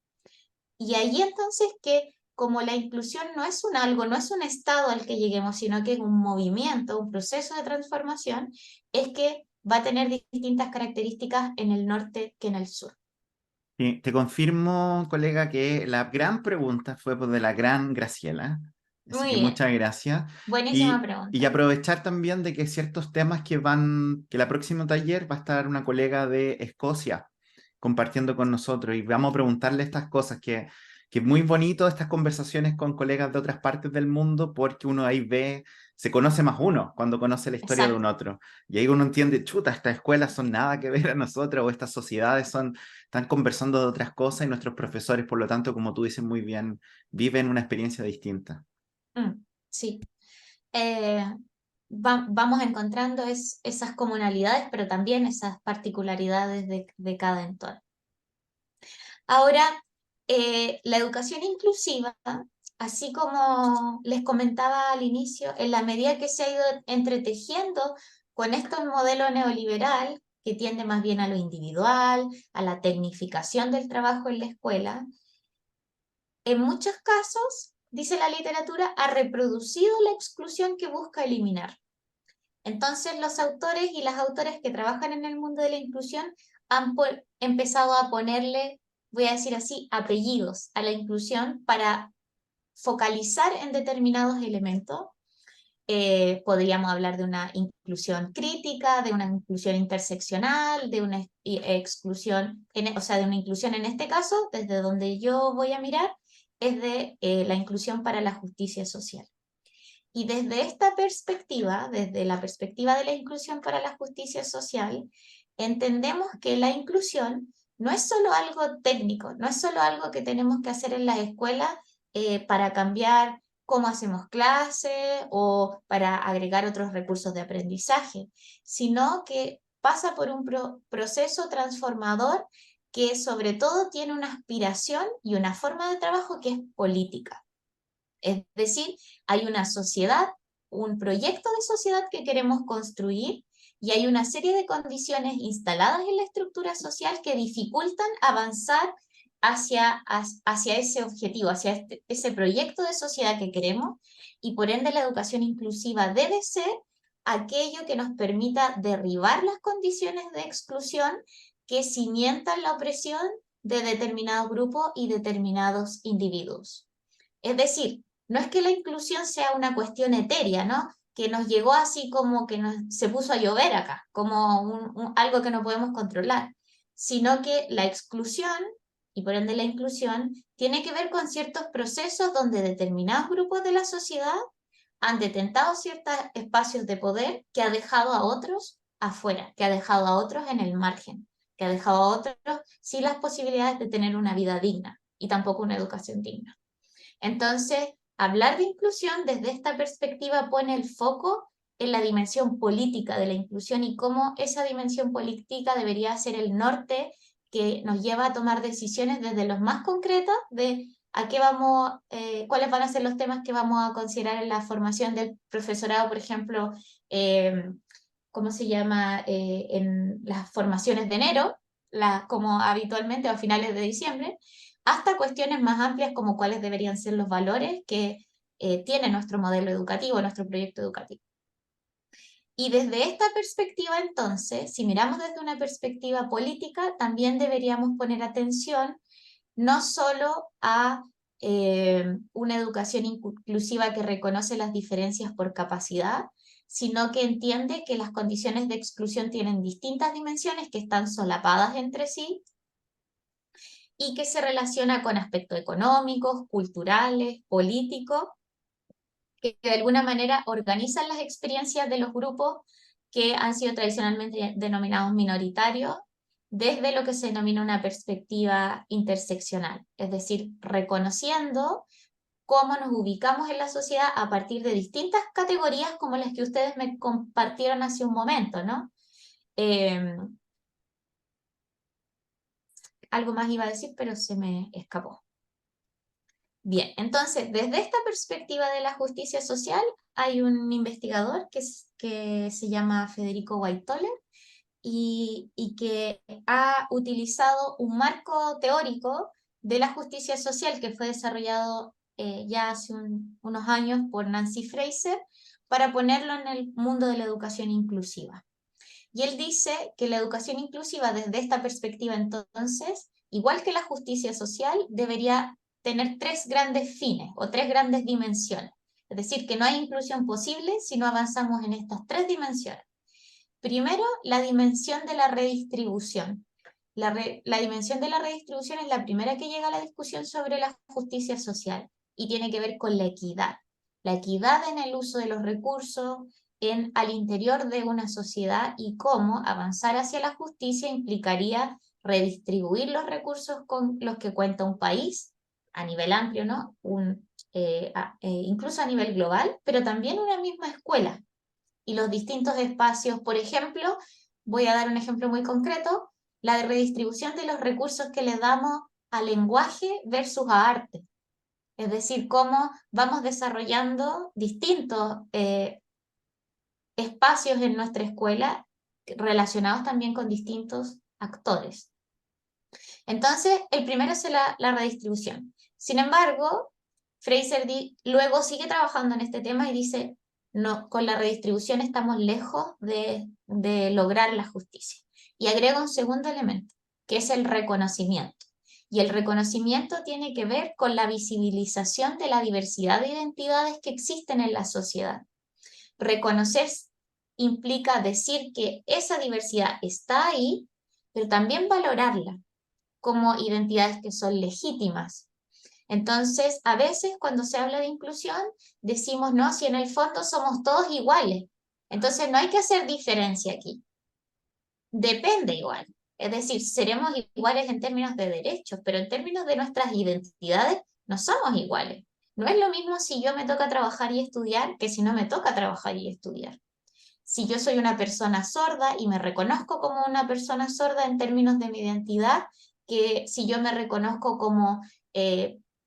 Speaker 2: Y ahí entonces que como la inclusión no es un algo, no es un estado al que lleguemos, sino que es un movimiento, un proceso de transformación, es que va a tener distintas características en el norte que en el sur.
Speaker 1: Te confirmo, colega, que la gran pregunta fue pues, de la gran Graciela. Así
Speaker 2: Muy
Speaker 1: que
Speaker 2: bien,
Speaker 1: muchas gracias.
Speaker 2: buenísima
Speaker 1: Y
Speaker 2: pregunta.
Speaker 1: aprovechar también de que ciertos temas que la próxima taller va a estar una colega de Escocia compartiendo con nosotros y vamos a preguntarle estas cosas, que es muy bonito estas conversaciones con colegas de otras partes del mundo porque uno ahí ve, se conoce más uno cuando conoce la historia de un
Speaker 2: Exacto.
Speaker 1: otro. Y ahí uno entiende, chuta, estas escuelas son nada que ver a nosotros o estas sociedades están conversando de otras cosas y nuestros profesores, por lo tanto, como tú dices muy bien, viven una experiencia distinta.
Speaker 2: Sí. Eh, vamos encontrando esas comunalidades, pero también esas particularidades de cada entorno. Ahora, la educación inclusiva, así como les comentaba al inicio, en la medida que se ha ido entretejiendo con estos modelos neoliberal, que tiende más bien a lo individual, a la tecnificación del trabajo en la escuela, en muchos casos, dice la literatura, ha reproducido la exclusión que busca eliminar. Entonces, los autores y las autoras que trabajan en el mundo de la inclusión han empezado a ponerle, voy a decir así, apellidos a la inclusión para focalizar en determinados elementos. Podríamos hablar de una inclusión crítica, de una inclusión interseccional, de una exclusión, o sea, de una inclusión en este caso, desde donde yo voy a mirar, es de la inclusión para la justicia social. Y desde esta perspectiva, desde la perspectiva de la inclusión para la justicia social, entendemos que la inclusión no es solo algo técnico, no es solo algo que tenemos que hacer en las escuelas para cambiar cómo hacemos clase o para agregar otros recursos de aprendizaje, sino que pasa por un proceso transformador que sobre todo tiene una aspiración y una forma de trabajo que es política. Es decir, hay una sociedad, un proyecto de sociedad que queremos construir y hay una serie de condiciones instaladas en la estructura social que dificultan avanzar hacia ese objetivo, hacia ese proyecto de sociedad que queremos, y por ende la educación inclusiva debe ser aquello que nos permita derribar las condiciones de exclusión que cimientan la opresión de determinados grupos y determinados individuos. Es decir, no es que la inclusión sea una cuestión etérea, ¿no? Que nos llegó así como que se puso a llover acá, como algo que no podemos controlar, sino que la exclusión, y por ende la inclusión, tiene que ver con ciertos procesos donde determinados grupos de la sociedad han detentado ciertos espacios de poder que ha dejado a otros afuera, que ha dejado a otros en el margen, que ha dejado a otros sin las posibilidades de tener una vida digna y tampoco una educación digna. Entonces, hablar de inclusión desde esta perspectiva pone el foco en la dimensión política de la inclusión y cómo esa dimensión política debería ser el norte que nos lleva a tomar decisiones desde los más concretos de a qué vamos, cuáles van a ser los temas que vamos a considerar en la formación del profesorado, por ejemplo, ¿cómo se llama? En las formaciones de enero, como habitualmente, o a finales de diciembre, hasta cuestiones más amplias como cuáles deberían ser los valores que tiene nuestro modelo educativo, nuestro proyecto educativo. Y desde esta perspectiva, entonces, si miramos desde una perspectiva política, también deberíamos poner atención no solo a una educación inclusiva que reconoce las diferencias por capacidad, sino que entiende que las condiciones de exclusión tienen distintas dimensiones que están solapadas entre sí y que se relaciona con aspectos económicos, culturales, políticos, que de alguna manera organizan las experiencias de los grupos que han sido tradicionalmente denominados minoritarios desde lo que se denomina una perspectiva interseccional, es decir, reconociendo cómo nos ubicamos en la sociedad a partir de distintas categorías como las que ustedes me compartieron hace un momento, ¿no? Algo más iba a decir, pero se me escapó. Bien, entonces, desde esta perspectiva de la justicia social, hay un investigador que se llama Federico Whiteholler y que ha utilizado un marco teórico de la justicia social que fue desarrollado ya hace unos años por Nancy Fraser para ponerlo en el mundo de la educación inclusiva. Y él dice que la educación inclusiva desde esta perspectiva, entonces, igual que la justicia social, debería tener tres grandes fines o tres grandes dimensiones. Es decir, que no hay inclusión posible si no avanzamos en estas tres dimensiones. Primero, la dimensión de la redistribución. La dimensión de la redistribución es la primera que llega a la discusión sobre la justicia social y tiene que ver con la equidad. La equidad en el uso de los recursos al interior de una sociedad y cómo avanzar hacia la justicia implicaría redistribuir los recursos con los que cuenta un país a nivel amplio, ¿no? Incluso a nivel global, pero también una misma escuela y los distintos espacios. Por ejemplo, voy a dar un ejemplo muy concreto, la redistribución de los recursos que le damos a lenguaje versus a arte. Es decir, cómo vamos desarrollando distintos espacios en nuestra escuela relacionados también con distintos actores. Entonces, el primero es la redistribución. Sin embargo, Fraser luego sigue trabajando en este tema y dice, no, con la redistribución estamos lejos de lograr la justicia. Y agrega un segundo elemento, que es el reconocimiento. Y el reconocimiento tiene que ver con la visibilización de la diversidad de identidades que existen en la sociedad. Reconocer implica decir que esa diversidad está ahí, pero también valorarla como identidades que son legítimas. Entonces, a veces cuando se habla de inclusión, decimos, no, si en el fondo somos todos iguales. Entonces, no hay que hacer diferencia aquí. Depende igual. Es decir, seremos iguales en términos de derechos, pero en términos de nuestras identidades, no somos iguales. No es lo mismo si yo me toca trabajar y estudiar que si no me toca trabajar y estudiar. si yo soy una persona sorda y me reconozco como una persona sorda en términos de mi identidad, que si yo me reconozco como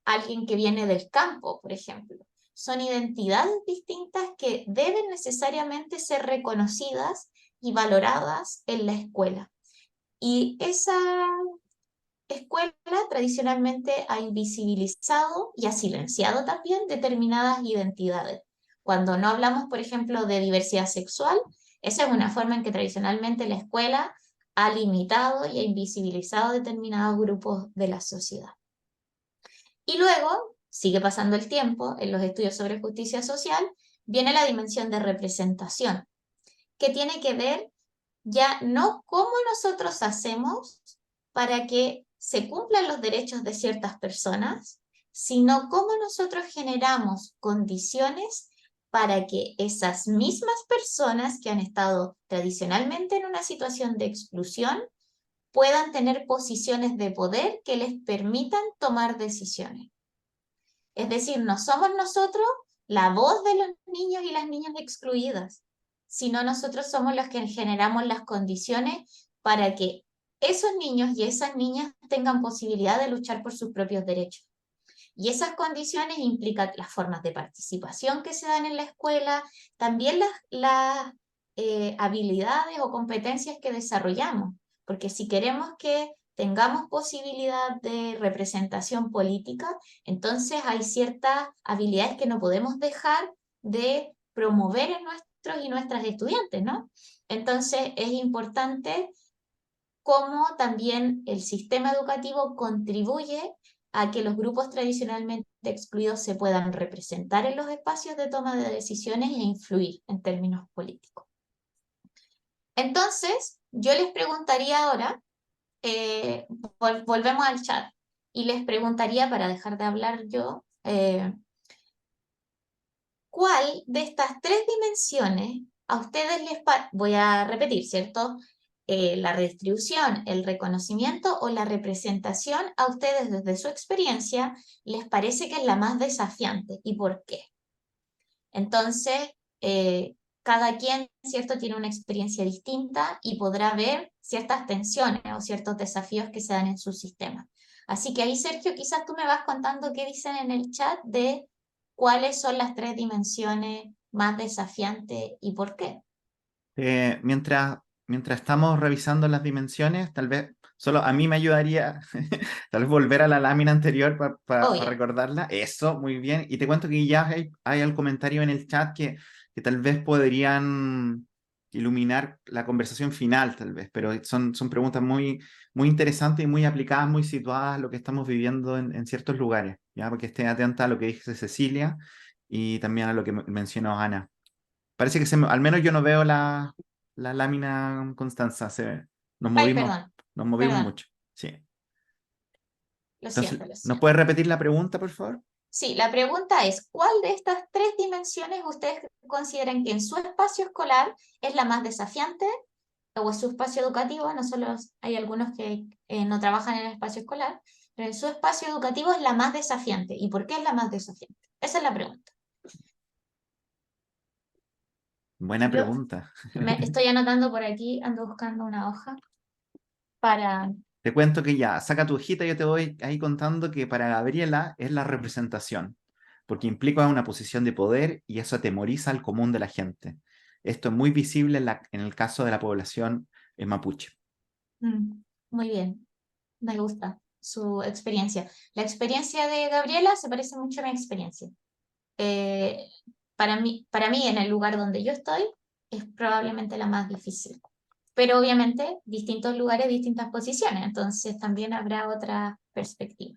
Speaker 2: alguien que viene del campo, por ejemplo. Son identidades distintas que deben necesariamente ser reconocidas y valoradas en la escuela. Y esa escuela tradicionalmente ha invisibilizado y ha silenciado también determinadas identidades. Cuando no hablamos, por ejemplo, de diversidad sexual, esa es una forma en que tradicionalmente la escuela ha limitado y ha invisibilizado determinados grupos de la sociedad. Y luego, sigue pasando el tiempo en los estudios sobre justicia social, viene la dimensión de representación, que tiene que ver ya no cómo nosotros hacemos para que se cumplan los derechos de ciertas personas, sino cómo nosotros generamos condiciones para que esas mismas personas que han estado tradicionalmente en una situación de exclusión puedan tener posiciones de poder que les permitan tomar decisiones. Es decir, no somos nosotros la voz de los niños y las niñas excluidas, sino nosotros somos los que generamos las condiciones para que esos niños y esas niñas tengan posibilidad de luchar por sus propios derechos. Y esas condiciones implican las formas de participación que se dan en la escuela, también las habilidades o competencias que desarrollamos, porque si queremos que tengamos posibilidad de representación política, entonces hay ciertas habilidades que no podemos dejar de promover en nuestros y nuestras estudiantes, ¿no? Entonces es importante cómo también el sistema educativo contribuye a que los grupos tradicionalmente excluidos se puedan representar en los espacios de toma de decisiones e influir en términos políticos. Entonces, yo les preguntaría ahora, volvemos al chat, y les preguntaría, para dejar de hablar yo, ¿cuál de estas tres dimensiones a ustedes voy a repetir, ¿cierto? La redistribución, el reconocimiento o la representación a ustedes desde su experiencia les parece que es la más desafiante y por qué? Entonces, cada quien, ¿cierto?, tiene una experiencia distinta y podrá ver ciertas tensiones o ciertos desafíos que se dan en su sistema. Así que ahí, Sergio, quizás tú me vas contando qué dicen en el chat de cuáles son las tres dimensiones más desafiantes y por qué.
Speaker 1: Mientras estamos revisando las dimensiones, tal vez solo a mí me ayudaría tal vez volver a la lámina anterior para
Speaker 2: Obvio.
Speaker 1: recordarla. Eso, muy bien. Y te cuento que ya hay el comentario en el chat que tal vez podrían iluminar la conversación final, tal vez, pero son preguntas muy interesantes y muy aplicadas, muy situadas a lo que estamos viviendo en ciertos lugares, ¿ya? Porque esté atenta a lo que dice Cecilia y también a lo que mencionó Ana. Parece que al menos yo no veo la lámina, Constanza. Nos
Speaker 2: Ay,
Speaker 1: movimos,
Speaker 2: perdón,
Speaker 1: nos movimos
Speaker 2: perdón,
Speaker 1: mucho. Sí.
Speaker 2: lo
Speaker 1: Entonces,
Speaker 2: siento, lo
Speaker 1: ¿nos
Speaker 2: siento.
Speaker 1: puedes repetir la pregunta, por favor?
Speaker 2: Sí, la pregunta es, ¿cuál de estas tres dimensiones ustedes consideran que en su espacio escolar es la más desafiante o en su espacio educativo? No solo hay algunos que no trabajan en el espacio escolar, pero en su espacio educativo es la más desafiante. ¿Y por qué es la más desafiante? Esa es la pregunta.
Speaker 1: Buena
Speaker 2: Yo
Speaker 1: pregunta.
Speaker 2: me estoy anotando por aquí, ando buscando una hoja para...
Speaker 1: Te cuento que ya, saca tu hojita, yo te voy ahí contando que para Gabriela es la representación, porque implica una posición de poder y eso atemoriza al común de la gente. Esto es muy visible en el caso de la población mapuche.
Speaker 2: Muy bien, me gusta su experiencia. La experiencia de Gabriela se parece mucho a mi experiencia. Eh, para mí, en el lugar donde yo estoy, es probablemente la más difícil. Pero obviamente, distintos lugares, distintas posiciones, entonces también habrá otra perspectiva.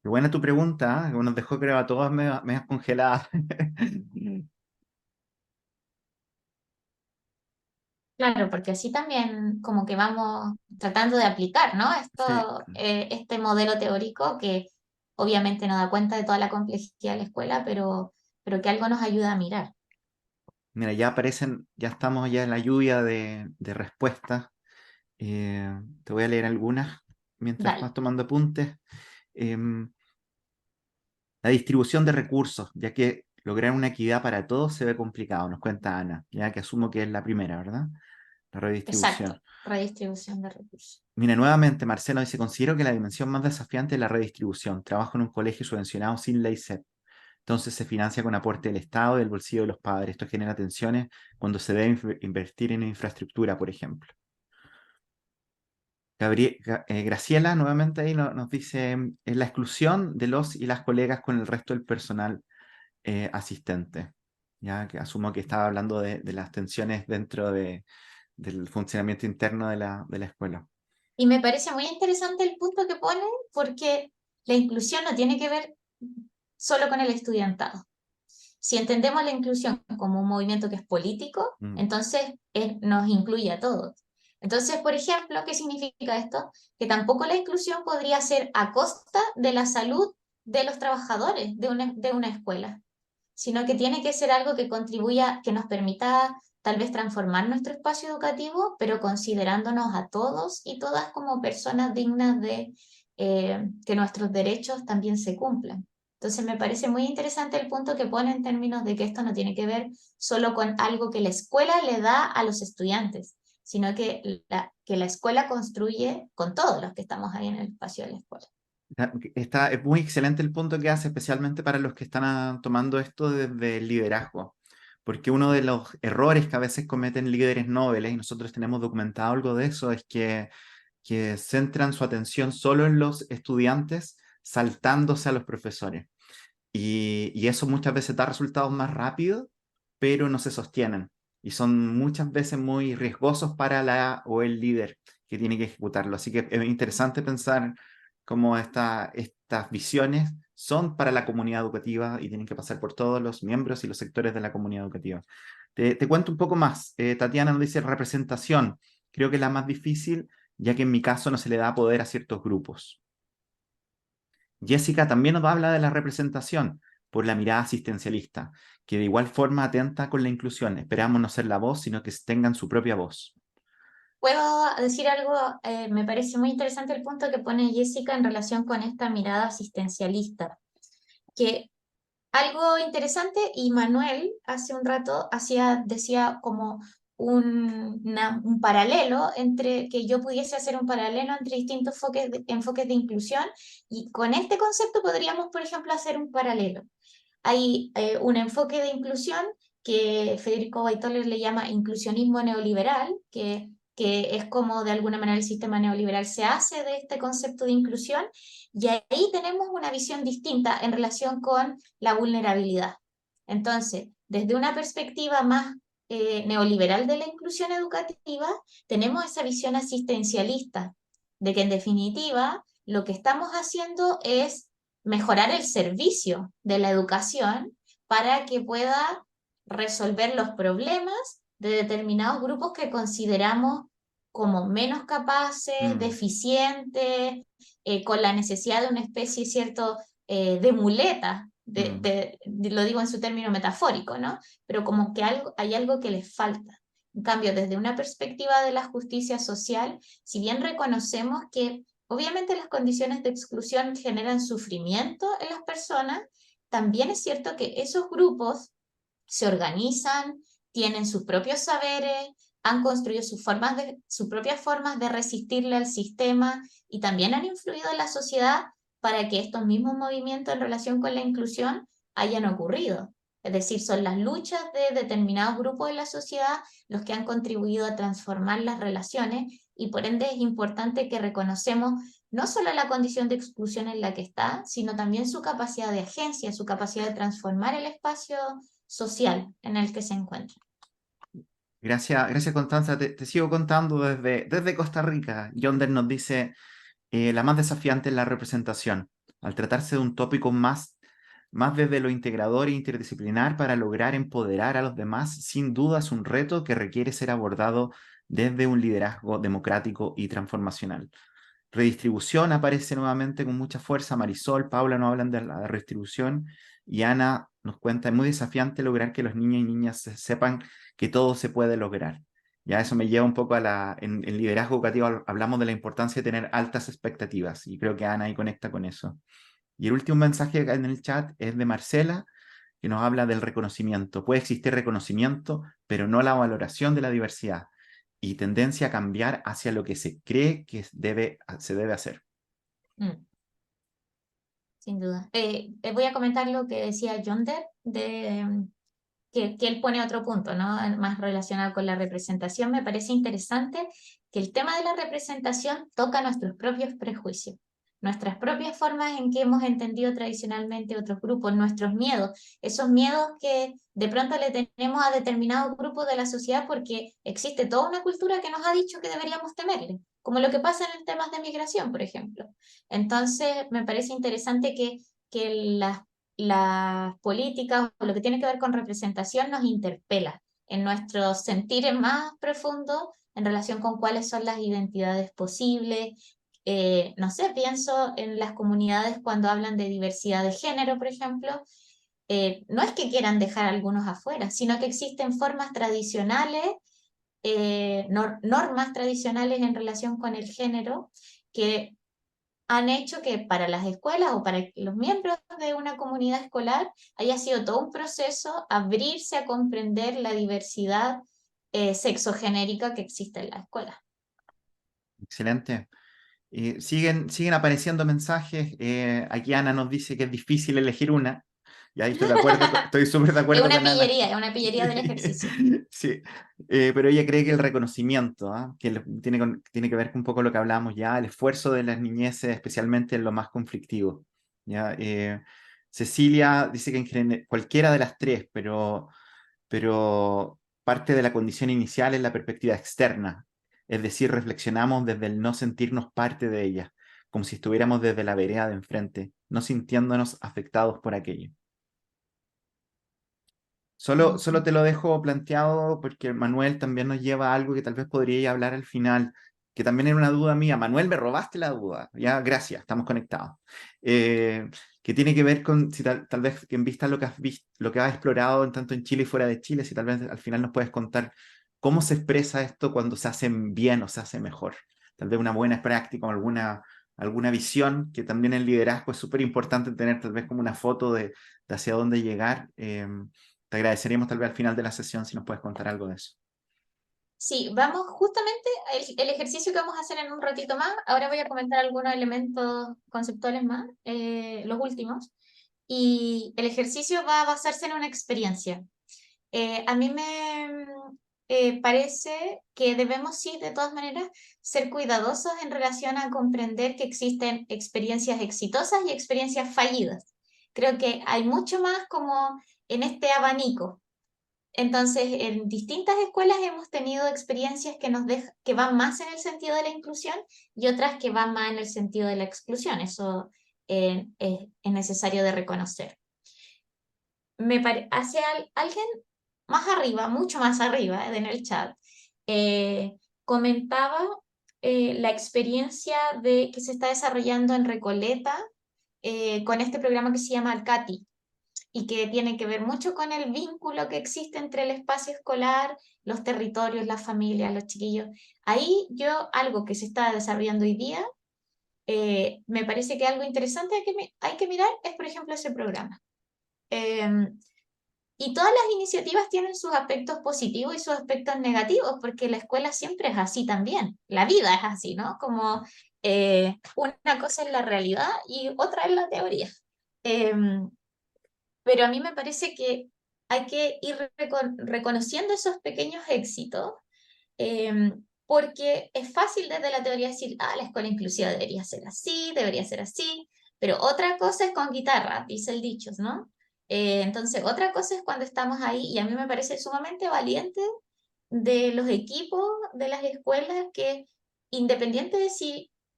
Speaker 1: Qué buena tu pregunta, ¿eh? Nos dejó, creo, a todos medio congeladas.
Speaker 2: Claro, porque así también como que vamos tratando de aplicar, ¿no?
Speaker 1: Sí.
Speaker 2: Este modelo teórico que obviamente no da cuenta de toda la complejidad de la escuela, pero que algo nos ayuda a mirar.
Speaker 1: Mira, ya aparecen, ya estamos ya en la lluvia de respuestas. Te voy a leer algunas mientras
Speaker 2: Dale.
Speaker 1: vas tomando apuntes. Em, la distribución de recursos, ya que lograr una equidad para todos se ve complicado, nos cuenta Ana, ya que asumo que es la primera, ¿verdad? La
Speaker 2: Exacto,
Speaker 1: redistribución.
Speaker 2: redistribución de recursos.
Speaker 1: Mira, nuevamente, Marcelo dice, considero que la dimensión más desafiante es la redistribución. Trabajo en un colegio subvencionado sin ley SEP. Entonces se financia con aporte del Estado y del bolsillo de los padres. Esto genera tensiones cuando se debe invertir en infraestructura, por ejemplo. Graciela nuevamente ahí nos dice, es la exclusión de los y las colegas con el resto del personal asistente. Ya que asumo que estaba hablando de las tensiones dentro del funcionamiento interno de la escuela.
Speaker 2: Y me parece muy interesante el punto que pone porque la inclusión no tiene que ver solo con el estudiantado. Si entendemos la inclusión como un movimiento que es político,
Speaker 1: Mm,
Speaker 2: entonces nos incluye a todos. Entonces, por ejemplo, ¿qué significa esto? Que tampoco la inclusión podría ser a costa de la salud de los trabajadores de una escuela, sino que tiene que ser algo que contribuya, que nos permita tal vez transformar nuestro espacio educativo, pero considerándonos a todos y todas como personas dignas de que nuestros derechos también se cumplan. Entonces me parece muy interesante el punto que pone en términos de que esto no tiene que ver solo con algo que la escuela le da a los estudiantes, sino que la escuela construye con todos los que estamos ahí en el espacio de la escuela.
Speaker 1: Es muy excelente el punto que hace, especialmente para los que están tomando esto desde el liderazgo, porque uno de los errores que a veces cometen líderes nobles, y nosotros tenemos documentado algo de eso, es que centran su atención solo en los estudiantes, saltándose a los profesores. Y eso muchas veces da resultados más rápidos, pero no se sostienen. Y son muchas veces muy riesgosos para la o el líder que tiene que ejecutarlo. Así que es interesante pensar cómo estas visiones son para la comunidad educativa y tienen que pasar por todos los miembros y los sectores de la comunidad educativa. Te cuento un poco más. Tatiana nos dice representación. Creo que es la más difícil, ya que en mi caso no se le da poder a ciertos grupos. Jessica también nos habla de la representación por la mirada asistencialista, que de igual forma atenta con la inclusión. Esperamos no ser la voz, sino que tengan su propia voz.
Speaker 2: ¿Puedo decir algo? Me parece muy interesante el punto que pone Jessica en relación con esta mirada asistencialista, que algo interesante, y Manuel hace un rato decía como un paralelo entre que yo pudiese hacer un paralelo entre distintos enfoques de inclusión, y con este concepto podríamos, por ejemplo, hacer un paralelo. Hay un enfoque de inclusión que Federico Baitoller le llama inclusionismo neoliberal, que es como de alguna manera el sistema neoliberal se hace de este concepto de inclusión, y ahí tenemos una visión distinta en relación con la vulnerabilidad. Entonces, desde una perspectiva más neoliberal de la inclusión educativa, tenemos esa visión asistencialista, de que en definitiva lo que estamos haciendo es mejorar el servicio de la educación para que pueda resolver los problemas de determinados grupos que consideramos como menos capaces,
Speaker 1: Mm,
Speaker 2: deficientes, con la necesidad de una especie, ¿cierto?, de muleta,
Speaker 1: mm.
Speaker 2: lo digo en su término metafórico, ¿no? Pero como que hay algo que les falta. En cambio, desde una perspectiva de la justicia social, si bien reconocemos que obviamente las condiciones de exclusión generan sufrimiento en las personas, también es cierto que esos grupos se organizan, tienen sus propios saberes, han construido sus propias formas de resistirle al sistema y también han influido en la sociedad para que estos mismos movimientos en relación con la inclusión hayan ocurrido. Es decir, son las luchas de determinados grupos de la sociedad los que han contribuido a transformar las relaciones, y por ende es importante que reconocemos no solo la condición de exclusión en la que está, sino también su capacidad de agencia, su capacidad de transformar el espacio social en el que se encuentra.
Speaker 1: Gracias Constanza. Te sigo contando desde Costa Rica. Yonder nos dice, la más desafiante es la representación. Al tratarse de un tópico más desde lo integrador e interdisciplinar para lograr empoderar a los demás, sin duda es un reto que requiere ser abordado desde un liderazgo democrático y transformacional. Redistribución aparece nuevamente con mucha fuerza. Marisol, Paula nos hablan de la redistribución y Ana nos cuenta, es muy desafiante lograr que los niños y niñas sepan que todo se puede lograr. Ya eso me lleva un poco en liderazgo educativo hablamos de la importancia de tener altas expectativas y creo que Ana ahí conecta con eso. Y el último mensaje acá en el chat es de Marcela, que nos habla del reconocimiento. Puede existir reconocimiento, pero no la valoración de la diversidad y tendencia a cambiar hacia lo que se cree que se debe hacer.
Speaker 2: Mm, sin duda. Voy a comentar lo que decía Yonder, que él pone otro punto, ¿no? Más relacionado con la representación. Me parece interesante que el tema de la representación toca nuestros propios prejuicios, nuestras propias formas en que hemos entendido tradicionalmente otros grupos, nuestros miedos, esos miedos que de pronto le tenemos a determinados grupos de la sociedad porque existe toda una cultura que nos ha dicho que deberíamos temerle, como lo que pasa en temas de migración, por ejemplo. Entonces, me parece interesante que las políticas o lo que tiene que ver con representación nos interpela en nuestros sentires más profundos en relación con cuáles son las identidades posibles. No sé, pienso en las comunidades cuando hablan de diversidad de género, por ejemplo. No es que quieran dejar a algunos afuera, sino que existen formas tradicionales, normas tradicionales en relación con el género que han hecho que para las escuelas o para los miembros de una comunidad escolar haya sido todo un proceso abrirse a comprender la diversidad sexogenérica que existe en la escuela.
Speaker 1: Excelente. Siguen apareciendo mensajes. Aquí Ana nos dice que es difícil elegir una. Y ahí estoy de acuerdo, estoy súper de acuerdo con Ana.
Speaker 2: Es una pillería del ejercicio.
Speaker 1: Sí, pero ella cree que el reconocimiento, ¿ah? Tiene que ver con un poco lo que hablábamos ya, el esfuerzo de las niñeces, especialmente en lo más conflictivo. ¿Ya? Cecilia dice que cualquiera de las tres, pero parte de la condición inicial es la perspectiva externa, es decir, reflexionamos desde el no sentirnos parte de ella, como si estuviéramos desde la vereda de enfrente, no sintiéndonos afectados por aquello. Solo te lo dejo planteado porque Manuel también nos lleva a algo que tal vez podría hablar al final, que también era una duda mía. Manuel, me robaste la duda. Ya, gracias, estamos conectados. Que tiene que ver con si tal vez en vista lo que has visto, lo que has explorado en tanto en Chile y fuera de Chile, si tal vez al final nos puedes contar cómo se expresa esto cuando se hace bien o se hace mejor. Tal vez una buena práctica o alguna visión, que también el liderazgo es súper importante tener tal vez como una foto de hacia dónde llegar. Te agradeceríamos tal vez al final de la sesión si nos puedes contar algo de eso.
Speaker 2: Sí, vamos justamente el ejercicio que vamos a hacer en un ratito más. Ahora voy a comentar algunos elementos conceptuales más, los últimos. Y el ejercicio va a basarse en una experiencia. A mí me parece que debemos, sí, de todas maneras, ser cuidadosos en relación a comprender que existen experiencias exitosas y experiencias fallidas. Creo que hay mucho más como en este abanico. Entonces, en distintas escuelas hemos tenido experiencias que van más en el sentido de la inclusión y otras que van más en el sentido de la exclusión. Eso es necesario de reconocer. Hace alguien más arriba, mucho más arriba en el chat, comentaba la experiencia que se está desarrollando en Recoleta con este programa que se llama Alcati y que tiene que ver mucho con el vínculo que existe entre el espacio escolar, los territorios, las familias, los chiquillos. Ahí algo que se está desarrollando hoy día, me parece que algo interesante hay que mirar es, por ejemplo, ese programa. Y todas las iniciativas tienen sus aspectos positivos y sus aspectos negativos, porque la escuela siempre es así también. La vida es así, ¿no? Como una cosa es la realidad y otra es la teoría. Pero a mí me parece que hay que ir reconociendo esos pequeños éxitos, porque es fácil desde la teoría decir, la escuela inclusiva debería ser así, pero otra cosa es con guitarra, dice el dicho, ¿no? Entonces, otra cosa es cuando estamos ahí y a mí me parece sumamente valiente de los equipos de las escuelas que, independiente de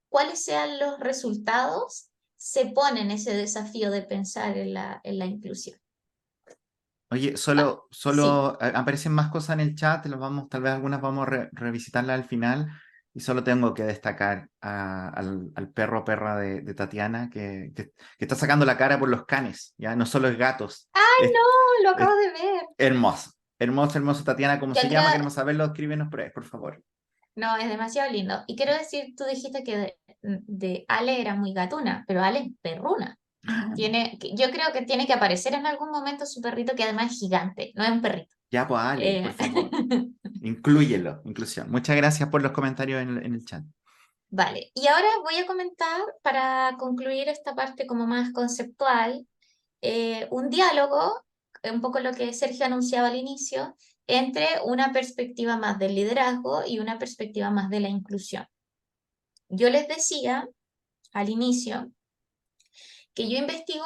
Speaker 2: cuáles sean los resultados, se ponen ese desafío de pensar en la inclusión.
Speaker 1: Oye,
Speaker 2: Ah, sí.
Speaker 1: aparecen más cosas en el chat, tal vez algunas vamos a revisitarlas al final. Y solo tengo que destacar al perro o perra de Tatiana, que está sacando la cara por los canes, ya no solo es gatos,
Speaker 2: ¡Ay,
Speaker 1: es,
Speaker 2: no! Lo acabo
Speaker 1: es
Speaker 2: de ver.
Speaker 1: hermoso. Hermoso, hermoso, Tatiana, ¿cómo
Speaker 2: Que
Speaker 1: se llama?
Speaker 2: otra,
Speaker 1: Queremos saberlo, escríbenos por ahí, por favor.
Speaker 2: no, es demasiado lindo. Y quiero decir, tú dijiste que de Ale era muy gatuna, pero Ale es perruna. Yo creo que tiene que aparecer en algún momento su perrito, que además es gigante, no es un perrito.
Speaker 1: Ya, pues Ale, por
Speaker 2: Eh,
Speaker 1: favor, inclúyelo, inclusión. Muchas gracias por los comentarios en el chat.
Speaker 2: Vale, y ahora voy a comentar, para concluir esta parte como más conceptual, un diálogo, un poco lo que Sergio anunciaba al inicio, entre una perspectiva más del liderazgo y una perspectiva más de la inclusión. Yo les decía al inicio que yo investigo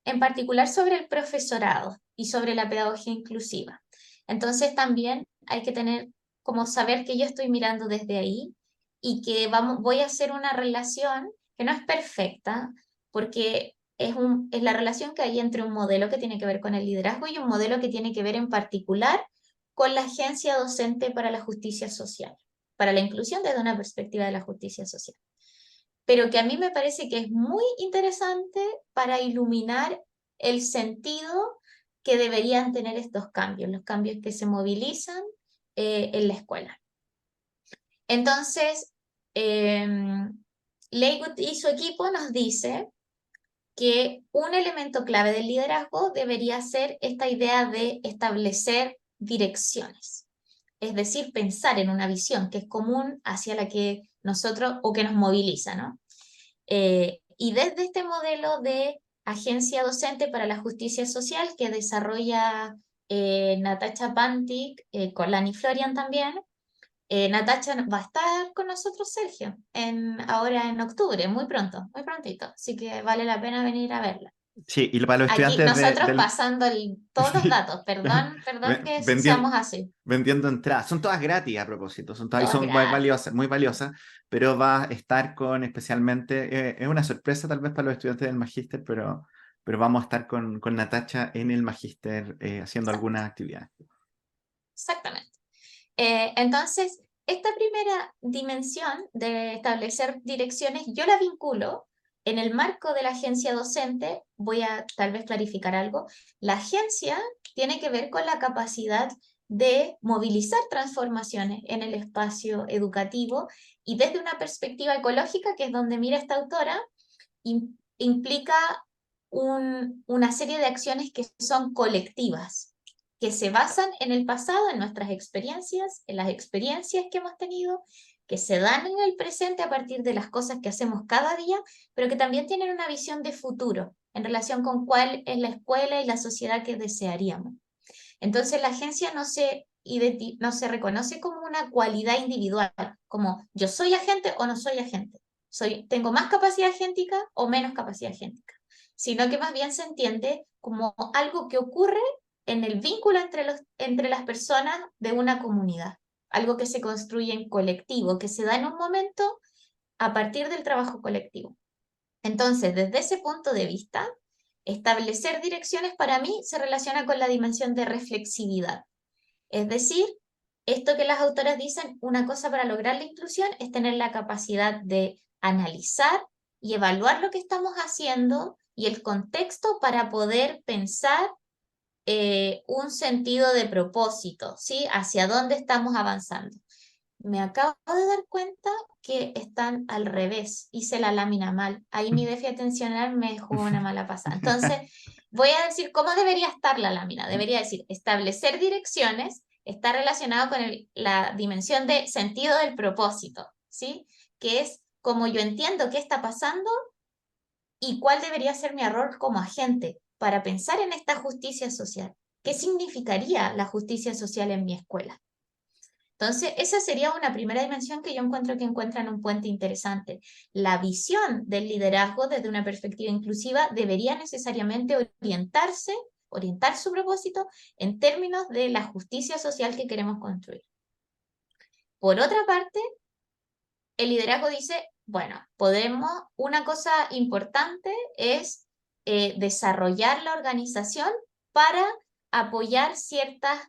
Speaker 2: en particular sobre el profesorado y sobre la pedagogía inclusiva. Entonces también hay que tener como saber que yo estoy mirando desde ahí y que voy a hacer una relación que no es perfecta, porque es la relación que hay entre un modelo que tiene que ver con el liderazgo y un modelo que tiene que ver en particular con la Agencia Docente para la Justicia Social, para la inclusión desde una perspectiva de la justicia social, pero que a mí me parece que es muy interesante para iluminar el sentido que deberían tener estos cambios, los cambios que se movilizan en la escuela. Entonces, eh, Leywood y su equipo nos dice que un elemento clave del liderazgo debería ser esta idea de establecer direcciones, es decir, pensar en una visión que es común hacia la que nosotros o que nos moviliza, ¿no? Y desde este modelo de agencia docente para la justicia social que desarrolla Natacha Pantic con Lani Florian también, Natacha va a estar con nosotros, Sergio, ahora en octubre, muy pronto, muy prontito, así que vale la pena venir a verla.
Speaker 1: Sí, y para los
Speaker 2: Aquí
Speaker 1: estudiantes
Speaker 2: nosotros
Speaker 1: del...
Speaker 2: pasando todos los
Speaker 1: Sí,
Speaker 2: datos, perdón que
Speaker 1: vendiendo,
Speaker 2: seamos así,
Speaker 1: vendiendo entradas. Son todas gratis a propósito, son todas, y
Speaker 2: todos
Speaker 1: son
Speaker 2: gratis.
Speaker 1: muy valiosas, pero va a estar con especialmente, es una sorpresa tal vez para los estudiantes del magíster, pero vamos a estar con Natacha en el magíster haciendo algunas actividades.
Speaker 2: Exactamente. Entonces, esta primera dimensión de establecer direcciones, yo la vinculo en el marco de la agencia docente. Voy a tal vez clarificar algo. La agencia tiene que ver con la capacidad de movilizar transformaciones en el espacio educativo y desde una perspectiva ecológica, que es donde mira esta autora, implica una serie de acciones que son colectivas, que se basan en el pasado, en nuestras experiencias, en las experiencias que hemos tenido, que se dan en el presente a partir de las cosas que hacemos cada día, pero que también tienen una visión de futuro en relación con cuál es la escuela y la sociedad que desearíamos. Entonces la agencia no se reconoce como una cualidad individual, como yo soy agente o no soy agente, tengo más capacidad agéntica o menos capacidad agéntica, sino que más bien se entiende como algo que ocurre en el vínculo entre las personas de una comunidad, algo que se construye en colectivo, que se da en un momento a partir del trabajo colectivo. Entonces, desde ese punto de vista, establecer direcciones para mí se relaciona con la dimensión de reflexividad. Es decir, esto que las autoras dicen, una cosa para lograr la inclusión es tener la capacidad de analizar y evaluar lo que estamos haciendo y el contexto para poder pensar un sentido de propósito, ¿sí? Hacia dónde estamos avanzando. Me acabo de dar cuenta que están al revés. Hice la lámina mal. Ahí mi déficit atencional me jugó una mala pasada. Entonces, voy a decir cómo debería estar la lámina. Debería decir, establecer direcciones está relacionado con la dimensión de sentido del propósito, ¿sí? Que es como yo entiendo qué está pasando y cuál debería ser mi rol como agente para pensar en esta justicia social. ¿Qué significaría la justicia social en mi escuela? Entonces, esa sería una primera dimensión que yo encuentro que encuentran un puente interesante. La visión del liderazgo desde una perspectiva inclusiva debería necesariamente orientar su propósito en términos de la justicia social que queremos construir. Por otra parte, el liderazgo dice, bueno, una cosa importante es desarrollar la organización para apoyar ciertas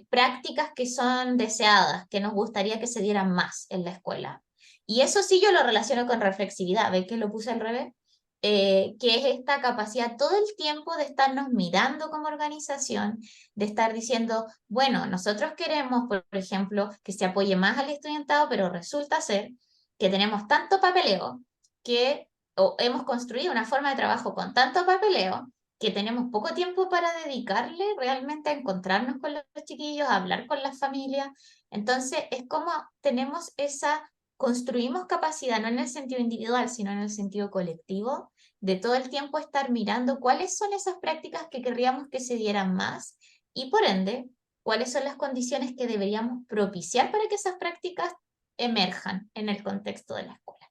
Speaker 2: prácticas que son deseadas, que nos gustaría que se dieran más en la escuela. Y eso sí yo lo relaciono con reflexividad, ¿ves que lo puse al revés? Que es esta capacidad todo el tiempo de estarnos mirando como organización, de estar diciendo, bueno, nosotros queremos, por ejemplo, que se apoye más al estudiantado, pero resulta ser que tenemos tanto papeleo que o hemos construido una forma de trabajo con tanto papeleo que tenemos poco tiempo para dedicarle realmente a encontrarnos con los chiquillos, a hablar con las familias. Entonces, es como tenemos construimos capacidad, no en el sentido individual, sino en el sentido colectivo, de todo el tiempo estar mirando cuáles son esas prácticas que querríamos que se dieran más y por ende, cuáles son las condiciones que deberíamos propiciar para que esas prácticas emerjan en el contexto de la escuela.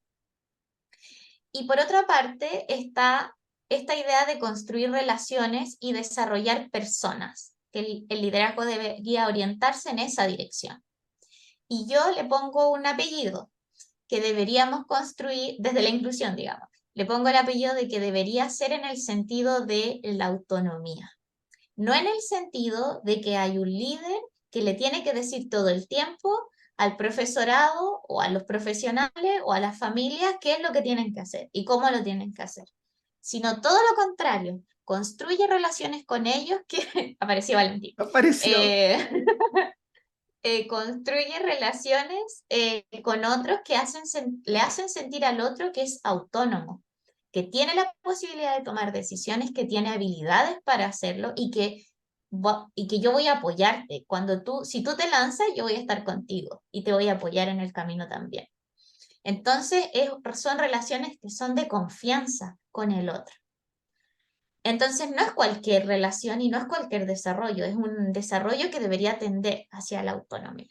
Speaker 2: Y por otra parte está esta idea de construir relaciones y desarrollar personas, que el liderazgo debería orientarse en esa dirección. Y yo le pongo un apellido que deberíamos construir desde la inclusión, digamos. Le pongo el apellido de que debería ser en el sentido de la autonomía, no en el sentido de que hay un líder que le tiene que decir todo el tiempo al profesorado o a los profesionales o a las familias qué es lo que tienen que hacer y cómo lo tienen que hacer, sino todo lo contrario, construye relaciones con ellos, que apareció Valentín,
Speaker 1: Apareció.
Speaker 2: construye relaciones con otros que le hacen sentir al otro que es autónomo, que tiene la posibilidad de tomar decisiones, que tiene habilidades para hacerlo y que yo voy a apoyarte. Si tú te lanzas, yo voy a estar contigo y te voy a apoyar en el camino también. Entonces, son relaciones que son de confianza con el otro. Entonces, no es cualquier relación y no es cualquier desarrollo, es un desarrollo que debería tender hacia la autonomía.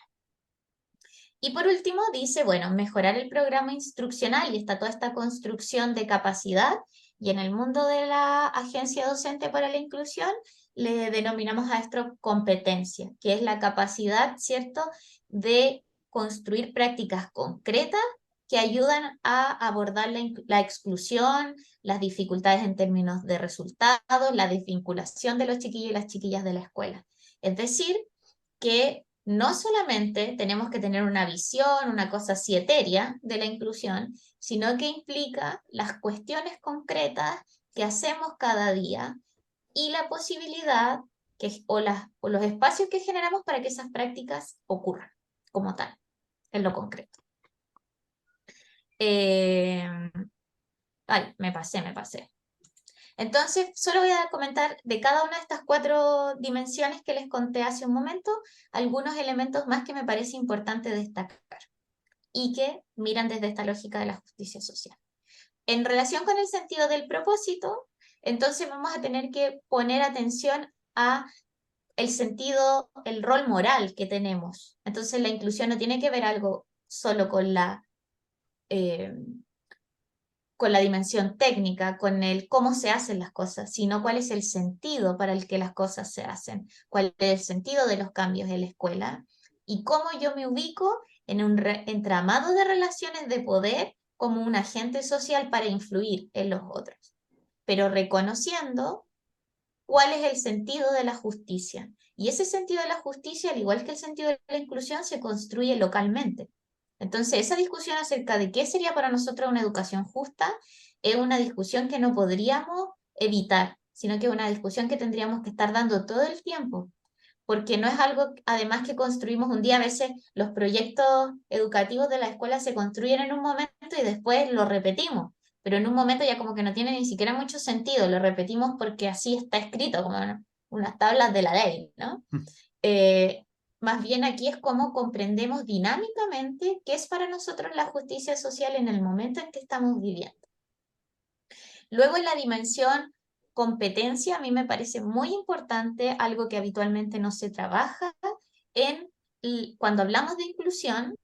Speaker 2: Y por último dice, bueno, mejorar el programa instruccional y está toda esta construcción de capacidad y en el mundo de la Agencia Docente para la Inclusión le denominamos a esto competencia, que es la capacidad, ¿cierto?, de construir prácticas concretas que ayudan a abordar la exclusión, las dificultades en términos de resultados, la desvinculación de los chiquillos y las chiquillas de la escuela. Es decir, que no solamente tenemos que tener una visión, una cosa así etérea de la inclusión, sino que implica las cuestiones concretas que hacemos cada día y la posibilidad o los espacios que generamos para que esas prácticas ocurran como tal, en lo concreto. Me pasé. Entonces, solo voy a comentar de cada una de estas 4 dimensiones que les conté hace un momento, algunos elementos más que me parece importante destacar y que miran desde esta lógica de la justicia social. En relación con el sentido del propósito, entonces vamos a tener que poner atención a el sentido, el rol moral que tenemos. Entonces, la inclusión no tiene que ver algo solo con la dimensión técnica, con el cómo se hacen las cosas, sino cuál es el sentido para el que las cosas se hacen, cuál es el sentido de los cambios en la escuela y cómo yo me ubico en un entramado de relaciones de poder como un agente social para influir en los otros, pero reconociendo cuál es el sentido de la justicia. Y ese sentido de la justicia, al igual que el sentido de la inclusión, se construye localmente. Entonces, esa discusión acerca de qué sería para nosotros una educación justa es una discusión que no podríamos evitar, sino que es una discusión que tendríamos que estar dando todo el tiempo, porque no es algo, además, que construimos un día. A veces los proyectos educativos de la escuela se construyen en un momento y después lo repetimos, pero en un momento ya como que no tiene ni siquiera mucho sentido, lo repetimos porque así está escrito, como unas tablas de la ley, ¿no? Más bien aquí es cómo comprendemos dinámicamente qué es para nosotros la justicia social en el momento en que estamos viviendo. Luego en la dimensión competencia, a mí me parece muy importante algo que habitualmente no se trabaja cuando hablamos de inclusión,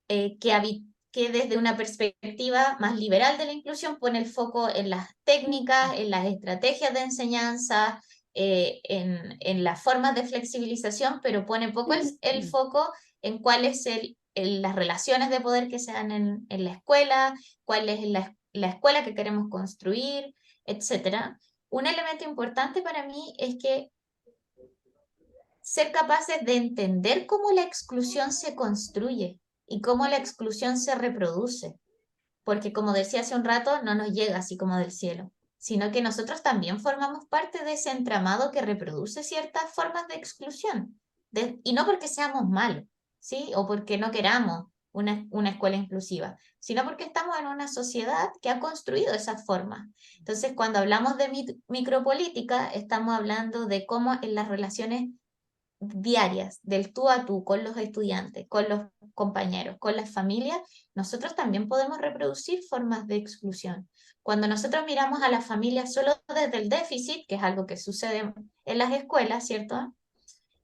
Speaker 2: que desde una perspectiva más liberal de la inclusión pone el foco en las técnicas, en las estrategias de enseñanza, en las formas de flexibilización, pero pone poco el foco en cuáles las relaciones de poder que se dan en la escuela, cuál es la escuela que queremos construir, etc. Un elemento importante para mí es que ser capaces de entender cómo la exclusión se construye y cómo la exclusión se reproduce. Porque como decía hace un rato, no nos llega así como del cielo, sino que nosotros también formamos parte de ese entramado que reproduce ciertas formas de exclusión. Y no porque seamos malos, ¿sí? O porque no queramos, una escuela inclusiva, sino porque estamos en una sociedad que ha construido esas formas. Entonces, cuando hablamos de micropolítica, estamos hablando de cómo en las relaciones diarias, del tú a tú, con los estudiantes, con los compañeros, con las familias, nosotros también podemos reproducir formas de exclusión. Cuando nosotros miramos a las familias solo desde el déficit, que es algo que sucede en las escuelas, ¿cierto?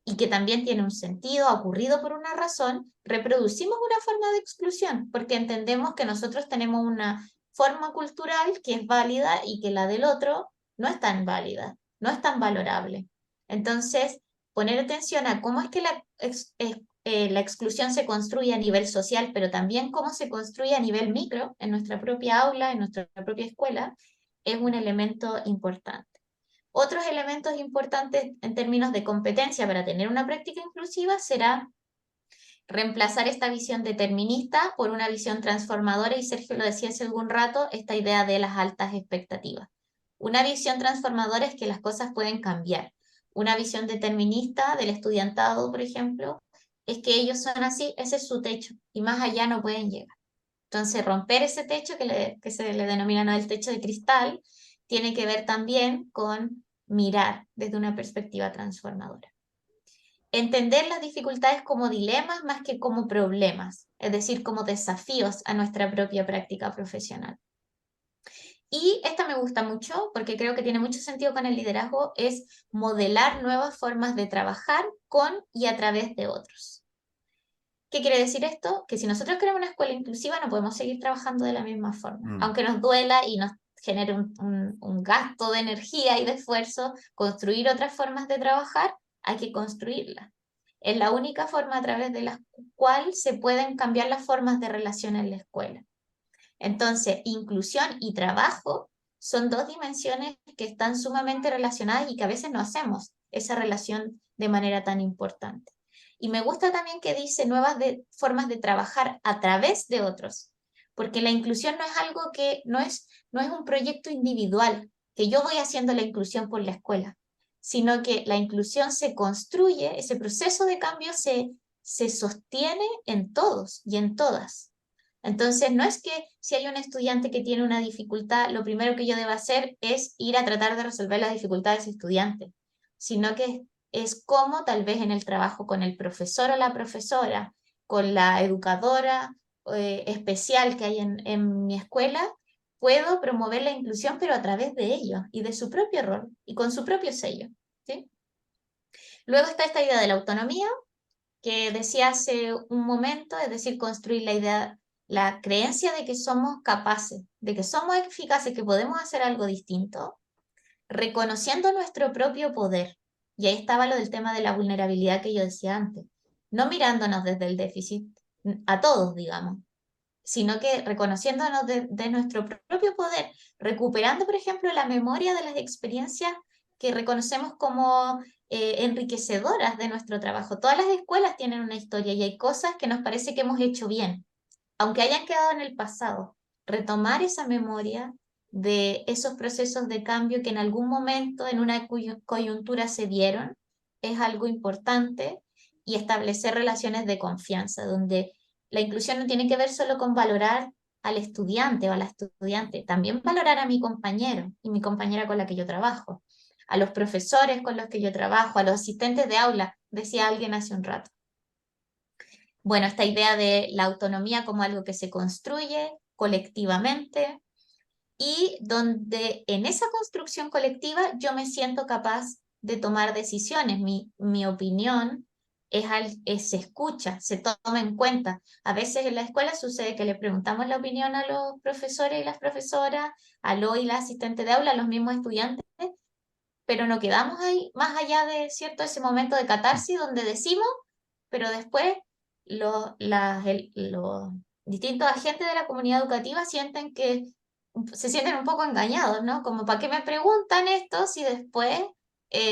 Speaker 2: Y que también tiene un sentido, ha ocurrido por una razón, reproducimos una forma de exclusión, porque entendemos que nosotros tenemos una forma cultural que es válida y que la del otro no es tan válida, no es tan valorable. Entonces, poner atención a cómo es que la exclusión se construye a nivel social, pero también cómo se construye a nivel micro, en nuestra propia aula, en nuestra propia escuela, es un elemento importante. Otros elementos importantes en términos de competencia para tener una práctica inclusiva será reemplazar esta visión determinista por una visión transformadora, y Sergio lo decía hace algún rato, esta idea de las altas expectativas. Una visión transformadora es que las cosas pueden cambiar. Una visión determinista del estudiantado, por ejemplo, es que ellos son así, ese es su techo, y más allá no pueden llegar. Entonces, romper ese techo que se le denomina, ¿no?, el techo de cristal, tiene que ver también con mirar desde una perspectiva transformadora. Entender las dificultades como dilemas más que como problemas, es decir, como desafíos a nuestra propia práctica profesional. Y esta me gusta mucho porque creo que tiene mucho sentido con el liderazgo, es modelar nuevas formas de trabajar con y a través de otros. ¿Qué quiere decir esto? Que si nosotros queremos una escuela inclusiva no podemos seguir trabajando de la misma forma. Aunque nos duela y nos genere un gasto de energía y de esfuerzo construir otras formas de trabajar, hay que construirlas. Es la única forma a través de la cual se pueden cambiar las formas de relación en la escuela. Entonces, inclusión y trabajo son dos dimensiones que están sumamente relacionadas y que a veces no hacemos esa relación de manera tan importante. Y me gusta también que dice nuevas formas de trabajar a través de otros, porque la inclusión no es algo que no es un proyecto individual, que yo voy haciendo la inclusión por la escuela, sino que la inclusión se construye, ese proceso de cambio se sostiene en todos y en todas. Entonces, no es que si hay un estudiante que tiene una dificultad, lo primero que yo deba hacer es ir a tratar de resolver las dificultades de ese estudiante, sino que es como tal vez en el trabajo con el profesor o la profesora, con la educadora especial que hay en mi escuela, puedo promover la inclusión, pero a través de ellos y de su propio rol y con su propio sello, ¿sí? Luego está esta idea de la autonomía, que decía hace un momento, es decir, construir la idea, la creencia de que somos capaces, de que somos eficaces, que podemos hacer algo distinto, reconociendo nuestro propio poder. Y ahí estaba lo del tema de la vulnerabilidad que yo decía antes, no mirándonos desde el déficit, a todos, digamos, sino que reconociéndonos de nuestro propio poder, recuperando, por ejemplo, la memoria de las experiencias que reconocemos como enriquecedoras de nuestro trabajo. Todas las escuelas tienen una historia y hay cosas que nos parece que hemos hecho bien, aunque hayan quedado en el pasado. Retomar esa memoria de esos procesos de cambio que en algún momento, en una coyuntura se dieron, es algo importante, y establecer relaciones de confianza, donde la inclusión no tiene que ver solo con valorar al estudiante o a la estudiante, también valorar a mi compañero y mi compañera con la que yo trabajo, a los profesores con los que yo trabajo, a los asistentes de aula, decía alguien hace un rato. Bueno, esta idea de la autonomía como algo que se construye colectivamente y donde en esa construcción colectiva yo me siento capaz de tomar decisiones. Mi opinión se escucha, se toma en cuenta. A veces en la escuela sucede que le preguntamos la opinión a los profesores y las profesoras, a los y la asistente de aula, a los mismos estudiantes, pero no quedamos ahí más allá de cierto ese momento de catarsis donde decimos, pero después los distintos agentes de la comunidad educativa se sienten un poco engañados, ¿no? Como, ¿para qué me preguntan esto si después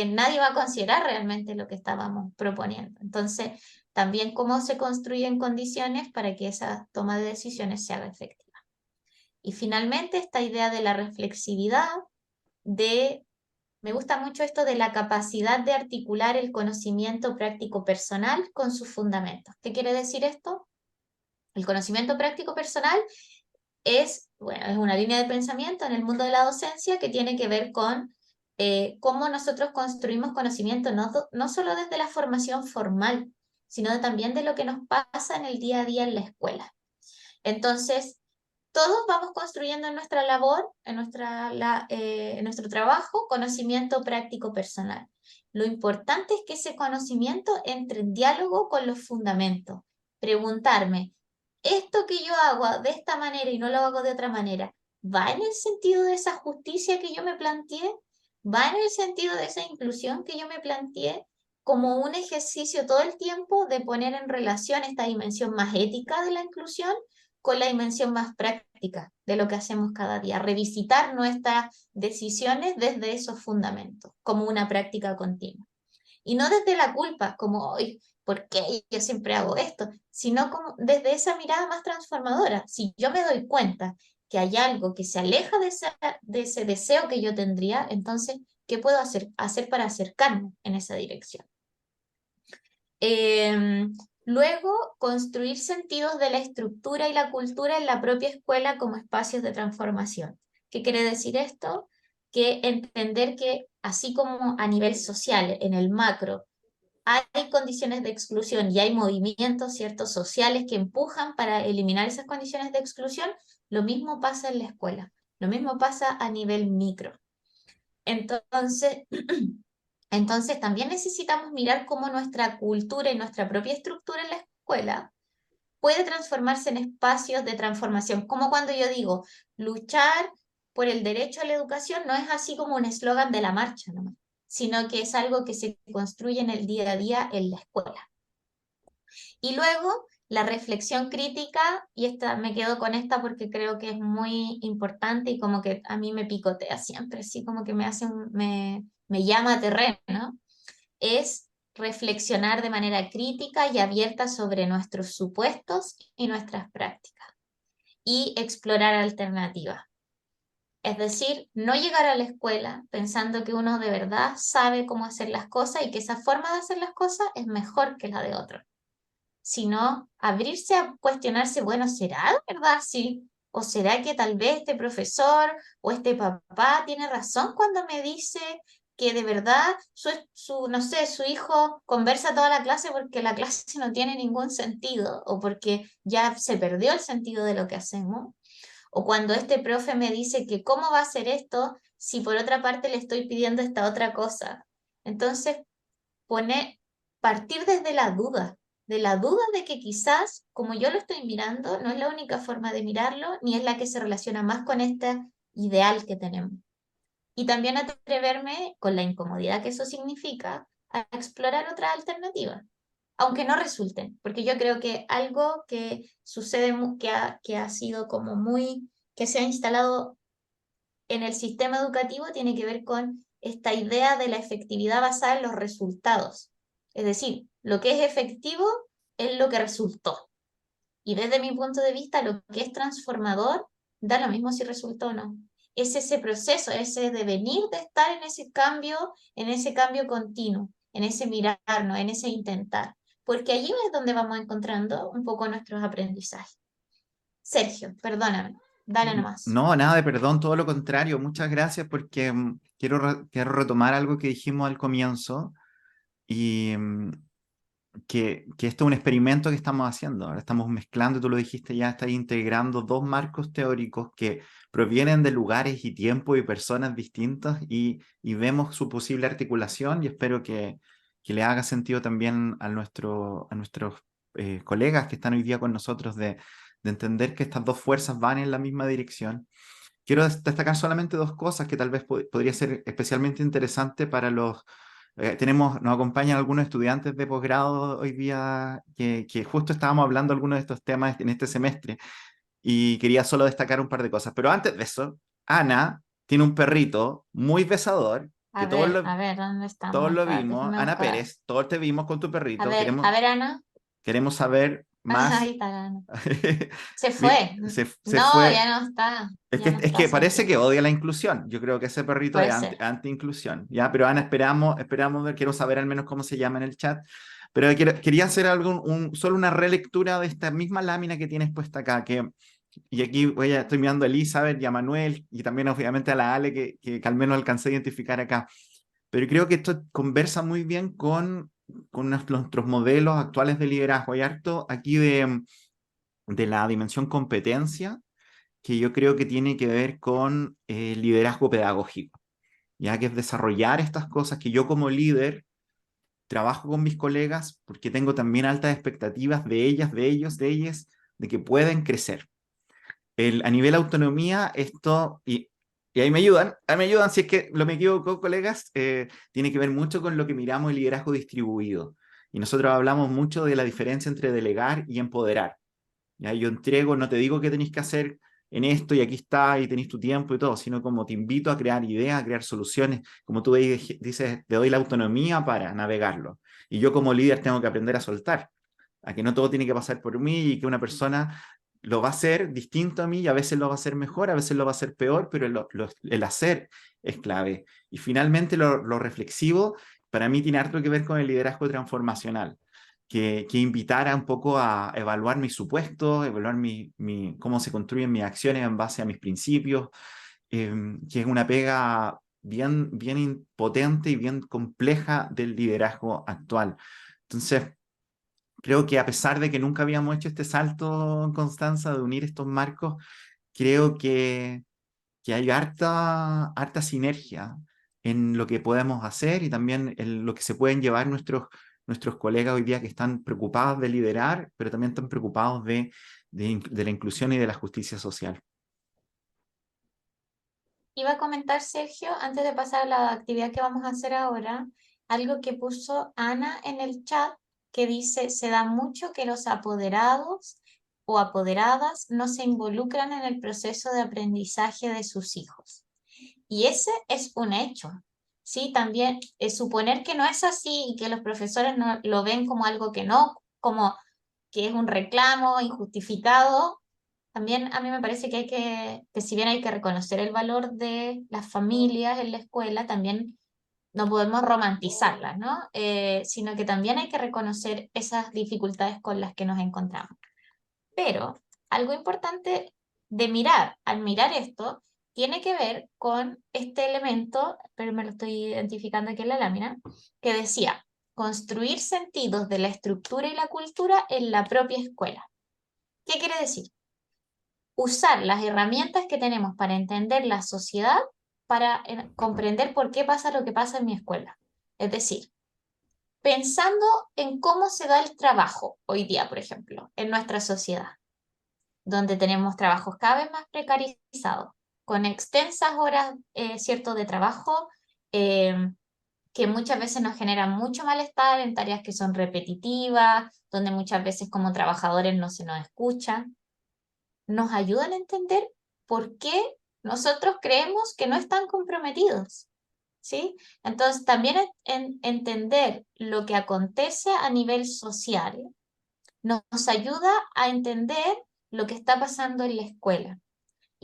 Speaker 2: nadie va a considerar realmente lo que estábamos proponiendo? Entonces, también cómo se construyen condiciones para que esa toma de decisiones se haga efectiva. Y finalmente, esta idea de la reflexividad, me gusta mucho esto de la capacidad de articular el conocimiento práctico personal con sus fundamentos. ¿Qué quiere decir esto? El conocimiento práctico personal es, bueno, es una línea de pensamiento en el mundo de la docencia que tiene que ver con cómo nosotros construimos conocimiento, no solo desde la formación formal, sino también de lo que nos pasa en el día a día en la escuela. Entonces, todos vamos construyendo en nuestra labor, en nuestro trabajo, conocimiento práctico personal. Lo importante es que ese conocimiento entre en diálogo con los fundamentos. Preguntarme, ¿esto que yo hago de esta manera y no lo hago de otra manera, va en el sentido de esa justicia que yo me planteé? ¿Va en el sentido de esa inclusión que yo me planteé? Como un ejercicio todo el tiempo de poner en relación esta dimensión más ética de la inclusión con la dimensión más práctica de lo que hacemos cada día, revisitar nuestras decisiones desde esos fundamentos, como una práctica continua. Y no desde la culpa, como, hoy, ¿por qué yo siempre hago esto? Sino como desde esa mirada más transformadora. Si yo me doy cuenta que hay algo que se aleja de ese deseo que yo tendría, entonces, ¿qué puedo hacer para acercarme en esa dirección? Eh, Luego, construir sentidos de la estructura y la cultura en la propia escuela como espacios de transformación. ¿Qué quiere decir esto? Que entender que así como a nivel social, en el macro, hay condiciones de exclusión y hay movimientos ciertos sociales que empujan para eliminar esas condiciones de exclusión, lo mismo pasa en la escuela, lo mismo pasa a nivel micro. Entonces, entonces también necesitamos mirar cómo nuestra cultura y nuestra propia estructura en la escuela puede transformarse en espacios de transformación. Como cuando yo digo, luchar por el derecho a la educación no es así como un eslogan de la marcha, ¿no? Sino que es algo que se construye en el día a día en la escuela. Y luego la reflexión crítica, y esta me quedo con esta porque creo que es muy importante y como que a mí me picotea siempre, así como que me llama a terreno, es reflexionar de manera crítica y abierta sobre nuestros supuestos y nuestras prácticas y explorar alternativas. Es decir, no llegar a la escuela pensando que uno de verdad sabe cómo hacer las cosas y que esa forma de hacer las cosas es mejor que la de otro, sino abrirse a cuestionarse, bueno, ¿será de verdad así? ¿O será que tal vez este profesor o este papá tiene razón cuando me dice que de verdad no sé, su hijo conversa toda la clase porque la clase no tiene ningún sentido o porque ya se perdió el sentido de lo que hacemos? O cuando este profe me dice que cómo va a hacer esto si por otra parte le estoy pidiendo esta otra cosa. Entonces, poner, partir desde la duda, de la duda de que quizás, como yo lo estoy mirando, no es la única forma de mirarlo, ni es la que se relaciona más con este ideal que tenemos. Y también atreverme, con la incomodidad que eso significa, a explorar otras alternativas, aunque no resulten, porque yo creo que algo que sucede, que ha sido como muy, que se ha instalado en el sistema educativo tiene que ver con esta idea de la efectividad basada en los resultados. Es decir, lo que es efectivo es lo que resultó. Y desde mi punto de vista, lo que es transformador da lo mismo si resultó o no. Es ese proceso, ese devenir de estar en ese cambio continuo, en ese mirarnos, en ese intentar. Porque allí es donde vamos encontrando un poco nuestros aprendizajes. Sergio, perdóname, dale nomás.
Speaker 1: No, nada de perdón, todo lo contrario. Muchas gracias porque quiero retomar algo que dijimos al comienzo y que esto es un experimento que estamos haciendo. Ahora estamos mezclando, tú lo dijiste ya, estás integrando dos marcos teóricos que provienen de lugares y tiempos y personas distintos y vemos su posible articulación y espero que le haga sentido también a nuestros colegas que están hoy día con nosotros de entender que estas dos fuerzas van en la misma dirección. Quiero destacar solamente dos cosas que tal vez podría ser especialmente interesante para nos acompañan algunos estudiantes de posgrado hoy día que justo estábamos hablando algunos de estos temas en este semestre y quería solo destacar un par de cosas. Pero antes de eso, Ana tiene un perrito muy besador que
Speaker 2: A ver, ¿dónde
Speaker 1: todos
Speaker 2: estamos?
Speaker 1: lo vimos.
Speaker 2: Déjame
Speaker 1: Ana
Speaker 2: buscar.
Speaker 1: Pérez, todos te vimos con tu perrito.
Speaker 2: A ver, Ana.
Speaker 1: Queremos saber
Speaker 2: Ahí
Speaker 1: más.
Speaker 2: está Ana. Se
Speaker 1: Mira,
Speaker 2: fue.
Speaker 1: se
Speaker 2: No,
Speaker 1: fue.
Speaker 2: ya no está. Ya no
Speaker 1: Es
Speaker 2: está
Speaker 1: que parece
Speaker 2: Sergio.
Speaker 1: que odia la inclusión. Yo creo que ese perrito es
Speaker 2: Puede ser.
Speaker 1: anti-inclusión. ¿Ya? Pero Ana, esperamos ver, quiero saber al menos cómo se llama en el chat. Pero quería hacer algo, solo una relectura de esta misma lámina que tienes puesta acá, y aquí estoy mirando a Elizabeth y a Manuel, y también obviamente a la Ale, que al menos alcancé a identificar acá. Pero creo que esto conversa muy bien con nuestros modelos actuales de liderazgo. Hay harto aquí de la dimensión competencia, que yo creo que tiene que ver con liderazgo pedagógico, ya que es desarrollar estas cosas que yo como líder trabajo con mis colegas porque tengo también altas expectativas de ellas, de ellos, de ellas, de que pueden crecer. A nivel autonomía, y ahí me ayudan si es que lo me equivoco, colegas, tiene que ver mucho con lo que miramos el liderazgo distribuido. Y nosotros hablamos mucho de la diferencia entre delegar y empoderar. ¿Ya? Yo entrego, no te digo qué tenéis que hacer en esto y aquí está y tenéis tu tiempo y todo, sino como te invito a crear ideas, a crear soluciones, como tú dices, te doy la autonomía para navegarlo. Y yo como líder tengo que aprender a soltar, a que no todo tiene que pasar por mí y que una persona lo va a hacer distinto a mí y a veces lo va a hacer mejor, a veces lo va a hacer peor, pero el hacer es clave. Y finalmente lo reflexivo para mí tiene harto que ver con el liderazgo transformacional que invitara un poco a evaluar mis supuestos, evaluar cómo se construyen mis acciones en base a mis principios, que es una pega bien potente y bien compleja del liderazgo actual. Entonces, creo que a pesar de que nunca habíamos hecho este salto en Constanza de unir estos marcos, creo que hay harta sinergia en lo que podemos hacer y también en lo que se pueden llevar nuestros colegas hoy día que están preocupados de liderar, pero también están preocupados de la inclusión y de la justicia social.
Speaker 2: Iba a comentar, Sergio, antes de pasar a la actividad que vamos a hacer ahora, algo que puso Ana en el chat que dice, se da mucho que los apoderados o apoderadas no se involucran en el proceso de aprendizaje de sus hijos. Y ese es un hecho. Sí, también suponer que no es así y que los profesores no lo ven como algo que no, como que es un reclamo injustificado, también a mí me parece que que si bien hay que reconocer el valor de las familias en la escuela, también no podemos romantizarlas, ¿no? Sino que también hay que reconocer esas dificultades con las que nos encontramos. Pero algo importante de mirar, al mirar esto, tiene que ver con este elemento, pero me lo estoy identificando aquí en la lámina, que decía, construir sentidos de la estructura y la cultura en la propia escuela. ¿Qué quiere decir? Usar las herramientas que tenemos para entender la sociedad, para comprender por qué pasa lo que pasa en mi escuela. Es decir, pensando en cómo se da el trabajo hoy día, por ejemplo, en nuestra sociedad, donde tenemos trabajos cada vez más precarizados, con extensas horas, cierto, de trabajo, eh, que muchas veces nos generan mucho malestar en tareas que son repetitivas, donde muchas veces como trabajadores no se nos escuchan, nos ayudan a entender por qué nosotros creemos que no están comprometidos, ¿sí? Entonces, también entender lo que acontece a nivel social nos ayuda a entender lo que está pasando en la escuela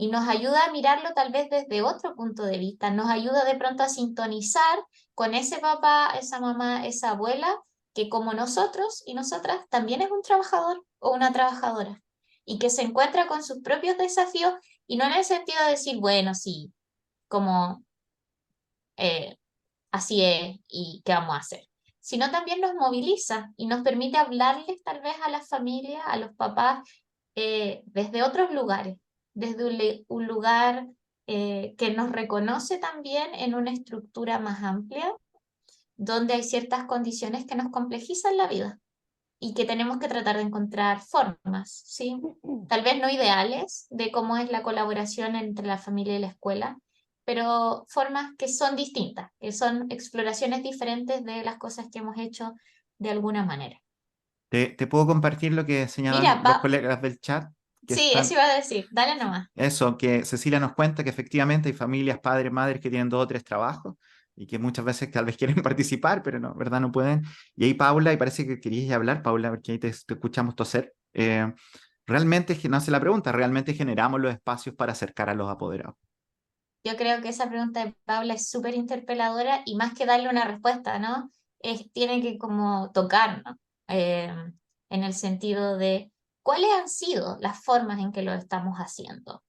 Speaker 2: y nos ayuda a mirarlo tal vez desde otro punto de vista, nos ayuda de pronto a sintonizar con ese papá, esa mamá, esa abuela, que como nosotros y nosotras también es un trabajador o una trabajadora y que se encuentra con sus propios desafíos y no en el sentido de decir, bueno, sí, como eh, así es y qué vamos a hacer, sino también nos moviliza y nos permite hablarles tal vez a las familias, a los papás, desde otros lugares, desde un lugar que nos reconoce también en una estructura más amplia, donde hay ciertas condiciones que nos complejizan la vida y que tenemos que tratar de encontrar formas, ¿sí? Tal vez no ideales de cómo es la colaboración entre la familia y la escuela, pero formas que son distintas, que son exploraciones diferentes de las cosas que hemos hecho de alguna manera.
Speaker 1: Te puedo compartir lo que señalan
Speaker 2: Mira,
Speaker 1: los colegas del chat, que
Speaker 2: sí, eso
Speaker 1: están,
Speaker 2: iba a decir, dale nomás.
Speaker 1: eso, que Cecilia nos cuenta que efectivamente hay familias, padres, madres que tienen 2 o 3 trabajos y que muchas veces tal vez quieren participar, pero no, ¿verdad? No pueden. Y ahí Paula, y parece que querías hablar, Paula, porque ahí te escuchamos toser. Realmente, no hace la pregunta, ¿realmente generamos los espacios para acercar a los apoderados?
Speaker 2: Yo creo que esa pregunta de Paula es súper interpeladora y más que darle una respuesta, ¿no? tiene que como tocarnos, en el sentido de cuáles han sido las formas en que lo estamos haciendo,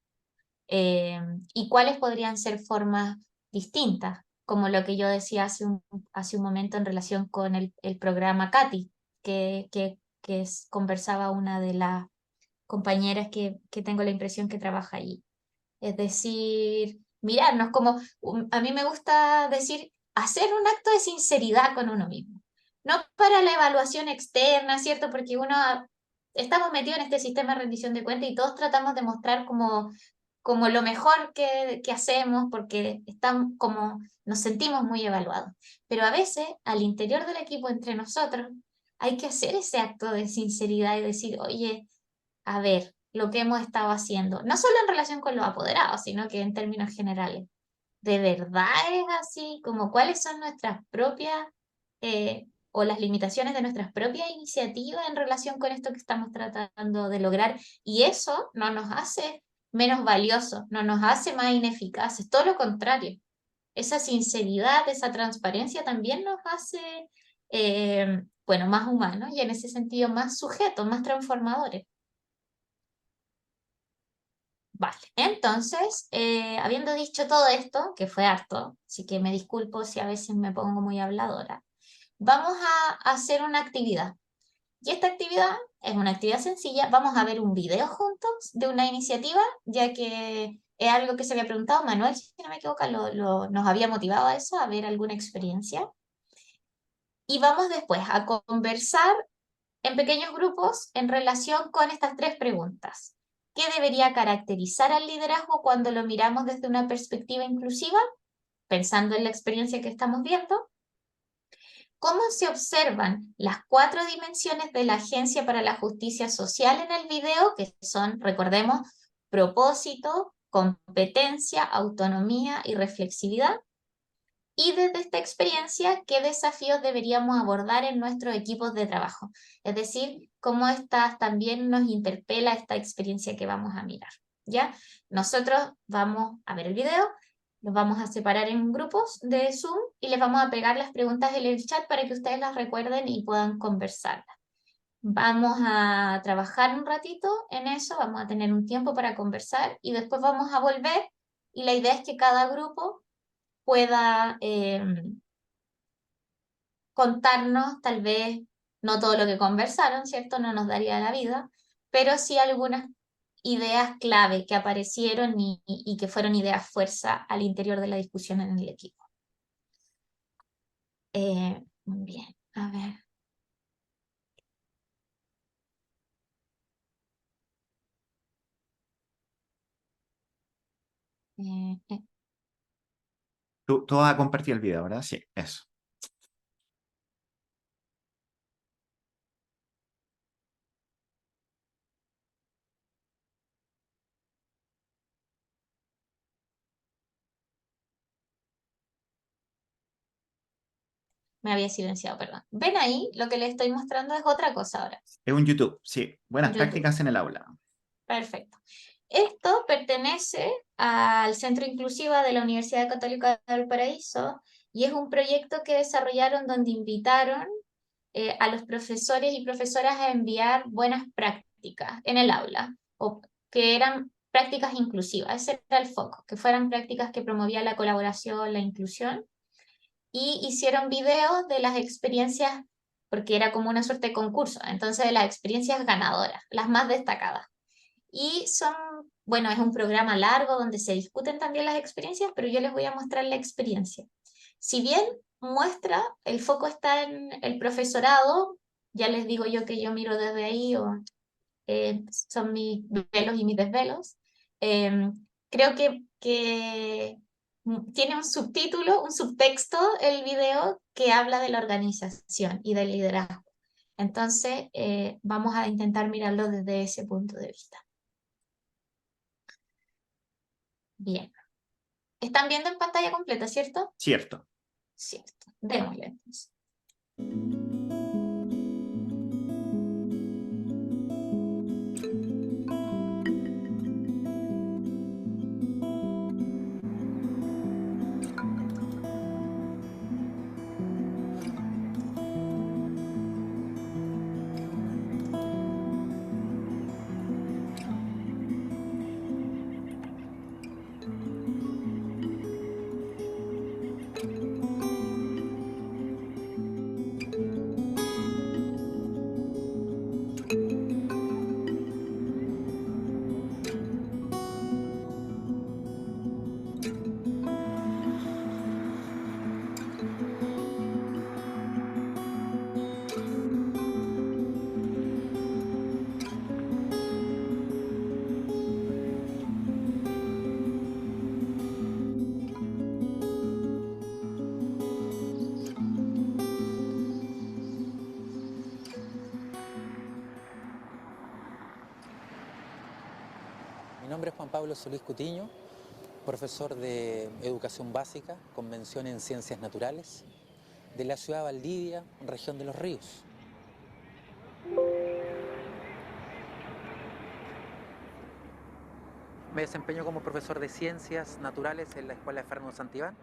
Speaker 2: eh, y cuáles podrían ser formas distintas, como lo que yo decía hace un momento en relación con el programa CATI, conversaba una de las compañeras que tengo la impresión que trabaja allí. Es decir, mirarnos como, a mí me gusta decir, hacer un acto de sinceridad con uno mismo. No para la evaluación externa, ¿cierto? Porque estamos metidos en este sistema de rendición de cuentas y todos tratamos de mostrar como lo mejor que hacemos porque estamos como nos sentimos muy evaluados. Pero a veces, al interior del equipo, entre nosotros, hay que hacer ese acto de sinceridad y decir, oye, a ver, lo que hemos estado haciendo, no solo en relación con los apoderados, sino que en términos generales. ¿De verdad es así? Como cuáles son nuestras propias o las limitaciones de nuestras propias iniciativas en relación con esto que estamos tratando de lograr? Y eso no nos hace menos valiosos, no nos hace más ineficaces, todo lo contrario. Esa sinceridad, esa transparencia también nos hace, bueno, más humanos y en ese sentido más sujetos, más transformadores. Vale, entonces, habiendo dicho todo esto, que fue harto, así que me disculpo si a veces me pongo muy habladora, vamos a hacer una actividad. Y esta actividad es una actividad sencilla. Vamos a ver un video juntos de una iniciativa, ya que es algo que se había preguntado. Manuel, si no me equivoco, nos había motivado a eso, a ver alguna experiencia. Y vamos después a conversar en pequeños grupos en relación con estas tres preguntas. ¿Qué debería caracterizar al liderazgo cuando lo miramos desde una perspectiva inclusiva, pensando en la experiencia que estamos viendo? ¿Cómo se observan las cuatro dimensiones de la Agencia para la Justicia Social en el video, que son, recordemos, propósito, competencia, autonomía y reflexividad? Y desde esta experiencia, ¿qué desafíos deberíamos abordar en nuestros equipos de trabajo? Es decir, cómo también nos interpela esta experiencia que vamos a mirar. ¿Ya? Nosotros vamos a ver el video, los vamos a separar en grupos de Zoom y les vamos a pegar las preguntas en el chat para que ustedes las recuerden y puedan conversarlas. Vamos a trabajar un ratito en eso, vamos a tener un tiempo para conversar y después vamos a volver y la idea es que cada grupo pueda contarnos tal vez no todo lo que conversaron, ¿cierto? No nos daría la vida, pero sí algunas ideas clave que aparecieron y que fueron ideas fuerza al interior de la discusión en el equipo. Muy bien, a ver. Eh, eh,
Speaker 1: Tú vas a compartir el video, ¿verdad? Sí, eso.
Speaker 2: Me había silenciado, perdón. ¿Ven ahí? Lo que les estoy mostrando es otra cosa ahora.
Speaker 1: Es un YouTube, sí. Buenas
Speaker 2: YouTube.
Speaker 1: prácticas en el aula.
Speaker 2: Perfecto. Esto pertenece al Centro Inclusiva de la Universidad Católica del Paraíso y es un proyecto que desarrollaron donde invitaron a los profesores y profesoras a enviar buenas prácticas en el aula, o que eran prácticas inclusivas. Ese era el foco, que fueran prácticas que promovían la colaboración, la inclusión, y hicieron videos de las experiencias, porque era como una suerte de concurso, entonces de las experiencias ganadoras, las más destacadas. Y son, bueno, es un programa largo donde se discuten también las experiencias, pero yo les voy a mostrar la experiencia. Si bien muestra, el foco está en el profesorado, ya les digo yo que yo miro desde ahí, o son mis velos y mis desvelos, eh, creo que tiene un subtítulo, un subtexto el video que habla de la organización y del liderazgo. Entonces, vamos a intentar mirarlo desde ese punto de vista. Bien. ¿Están viendo en pantalla completa, cierto?
Speaker 1: Cierto.
Speaker 2: Cierto. Démosle entonces.
Speaker 3: nombre es Juan Pablo Solís Cutiño, profesor de Educación Básica con mención en Ciencias Naturales, de la ciudad de Valdivia, región de Los Ríos. Me desempeño como profesor de Ciencias Naturales en la Escuela de Fernando Santibán,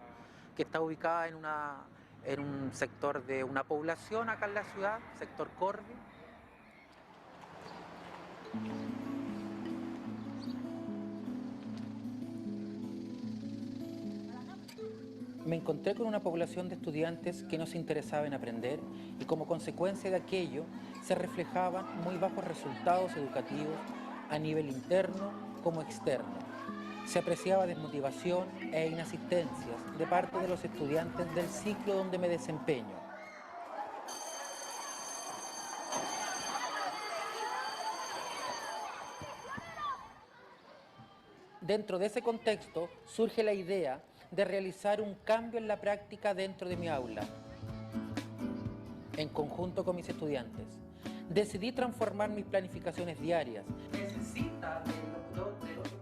Speaker 3: que está ubicada en un sector de una población acá en la ciudad, sector Corvi. Me encontré con una población de estudiantes que no se interesaba en aprender y como consecuencia de aquello se reflejaban muy bajos resultados educativos a nivel interno como externo. Se apreciaba desmotivación e inasistencias de parte de los estudiantes del ciclo donde me desempeño. Dentro de ese contexto surge la idea de realizar un cambio en la práctica dentro de mi aula, en conjunto con mis estudiantes. Decidí transformar mis planificaciones diarias. Necesita del otro proyector.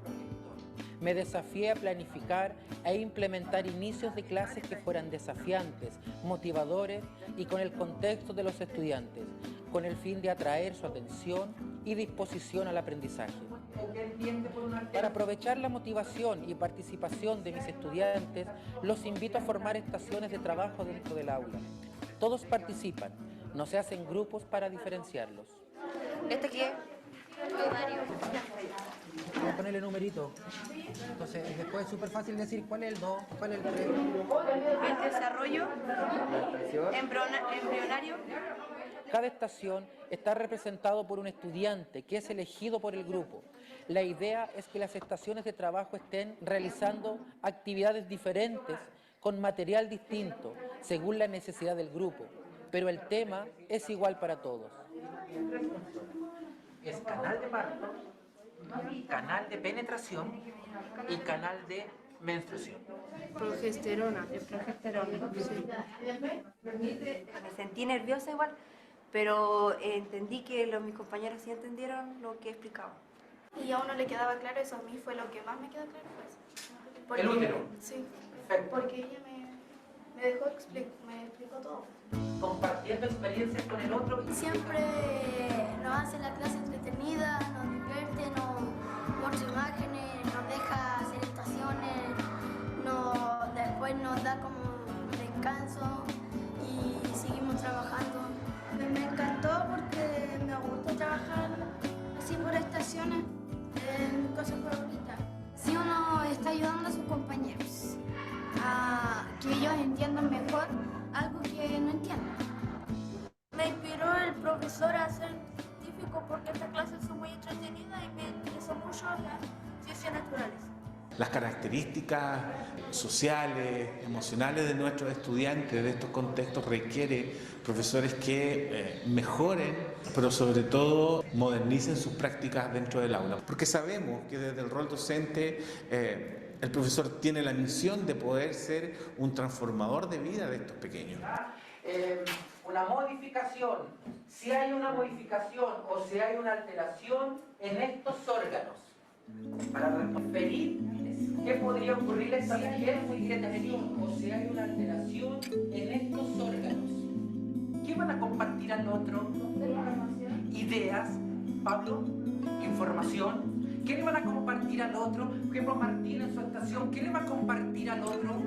Speaker 3: Me desafié a planificar e implementar inicios de clases que fueran desafiantes, motivadores y con el contexto de los estudiantes, con el fin de atraer su atención y disposición al aprendizaje. Para aprovechar la motivación y participación de mis estudiantes, los invito a formar estaciones de trabajo dentro del aula. Todos participan, no se hacen grupos para diferenciarlos.
Speaker 4: ¿Este qué?
Speaker 3: Vamos a ponerle numerito. Entonces, después es súper fácil decir cuál es el 2, cuál es el 3.
Speaker 4: El desarrollo embrionario.
Speaker 3: Cada estación está representado por un estudiante que es elegido por el grupo. La idea es que las estaciones de trabajo estén realizando actividades diferentes con material distinto según la necesidad del grupo, pero el tema es igual para todos. Es canal de parto, canal de penetración y canal de menstruación.
Speaker 4: Progesterona. De progesterona, sí. Me sentí nerviosa igual, pero entendí que mis compañeros sí entendieron lo que explicaba.
Speaker 5: Y a uno le quedaba claro, eso a mí fue lo que más me quedó claro, pues.
Speaker 3: ¿El útero?
Speaker 5: Sí.
Speaker 3: Perfecto.
Speaker 5: Porque ella me explicó todo.
Speaker 3: Compartiendo experiencias con el otro.
Speaker 5: Siempre nos hace la clase entretenida, nos divierte, nos muestra imágenes, nos deja hacer estaciones, después nos da como un descanso y seguimos trabajando. Me encantó porque me gusta trabajar así por estaciones, mi cosa favorita. Si uno está ayudando a sus compañeros a que ellos entiendan mejor algo que no entienden. Me inspiró el profesor a ser científico porque estas clases son muy entretenidas y me interesó mucho las ciencias naturales.
Speaker 6: Las características sociales, emocionales de nuestros estudiantes de estos contextos requiere profesores que mejoren, pero sobre todo modernicen sus prácticas dentro del aula. Porque sabemos que desde el rol docente el profesor tiene la misión de poder ser un transformador de vida de estos pequeños.
Speaker 3: Una modificación, si hay una modificación o si hay una alteración en estos órganos, para referir qué podría ocurrir si hay una modificación o si hay una alteración en estos órganos. ¿Qué van a compartir al otro? Ideas, Pablo, información. ¿Qué le van a compartir al otro? Por ejemplo, Martín en su estación, ¿qué le va a compartir al otro?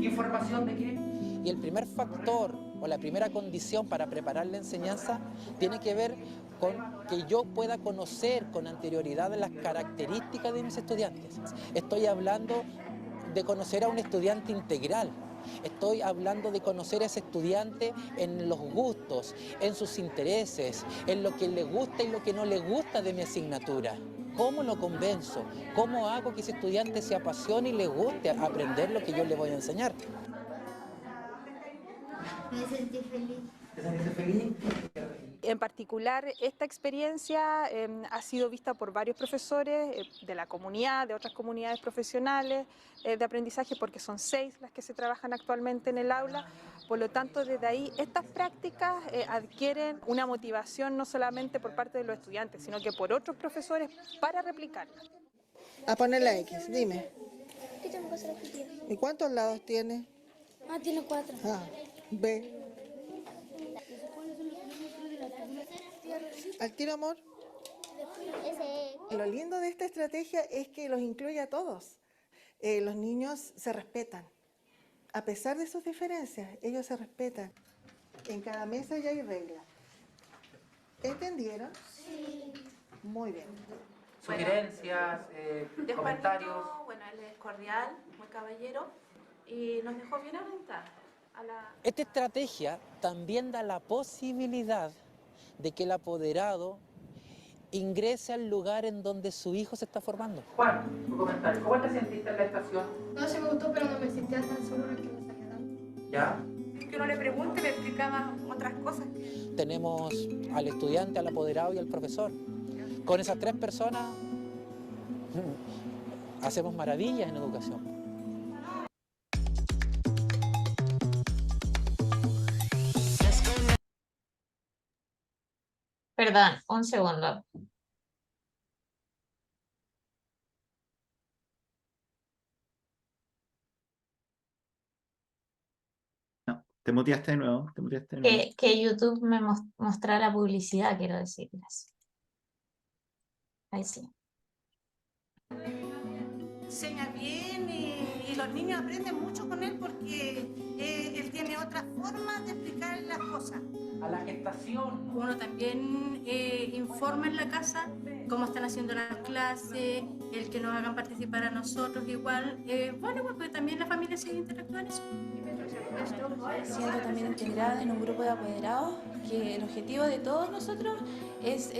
Speaker 3: ¿Información de qué? Y el primer factor o la primera condición para preparar la enseñanza tiene que ver con que yo pueda conocer con anterioridad las características de mis estudiantes. Estoy hablando de conocer a un estudiante integral. Estoy hablando de conocer a ese estudiante en los gustos, en sus intereses, en lo que le gusta y lo que no le gusta de mi asignatura. ¿Cómo lo convenzo? ¿Cómo hago que ese estudiante se apasione y le guste aprender lo que yo le voy a enseñar?
Speaker 5: Me sentí feliz.
Speaker 3: ¿Te sentiste feliz?
Speaker 7: En particular, esta experiencia ha sido vista por varios profesores de la comunidad, de otras comunidades profesionales de aprendizaje, porque son 6 las que se trabajan actualmente en el aula. Por lo tanto, desde ahí, estas prácticas adquieren una motivación no solamente por parte de los estudiantes, sino que por otros profesores para replicarlas.
Speaker 8: A poner la X, dime.
Speaker 5: ¿Qué tengo que hacer objetivo?
Speaker 8: ¿Y cuántos lados tiene?
Speaker 5: Ah, tiene 4.
Speaker 8: A, B. ¿Al tiro, amor? Lo lindo de esta estrategia es que los incluye a todos. Los niños se respetan. A pesar de sus diferencias, ellos se respetan. En cada mesa ya hay reglas. ¿Entendieron? Sí. Muy bien.
Speaker 3: Sugerencias,
Speaker 4: De
Speaker 3: comentarios.
Speaker 4: Juanito, bueno, él es cordial, muy caballero, y nos dejó bien orientar a la...
Speaker 9: Esta estrategia también da la posibilidad de que el apoderado ingrese al lugar en donde su hijo se está formando.
Speaker 3: Juan, tu comentario. ¿Cómo te sentiste en la estación?
Speaker 5: No, sí me gustó, pero no me sentía tan seguro que me salía tan.
Speaker 3: ¿Ya?
Speaker 4: Que uno le pregunte, le explicaba otras cosas.
Speaker 9: Tenemos al estudiante, al apoderado y al profesor. Con esas tres personas hacemos maravillas en educación.
Speaker 2: Perdón, un segundo.
Speaker 1: No, te muteaste de nuevo, te muteaste de nuevo.
Speaker 2: Que YouTube me mostrara publicidad, quiero decirles. Ahí sí.
Speaker 10: Enseña bien y los niños aprenden mucho con él porque él tiene otra forma de explicar las cosas.
Speaker 3: A la gestación.
Speaker 10: Uno también informa en la casa cómo están haciendo las clases, el que nos hagan participar a nosotros igual. Bueno, pues también la familia sigue interactuando en eso.
Speaker 11: Siendo también integrada en un grupo de apoderados, que el objetivo de todos nosotros es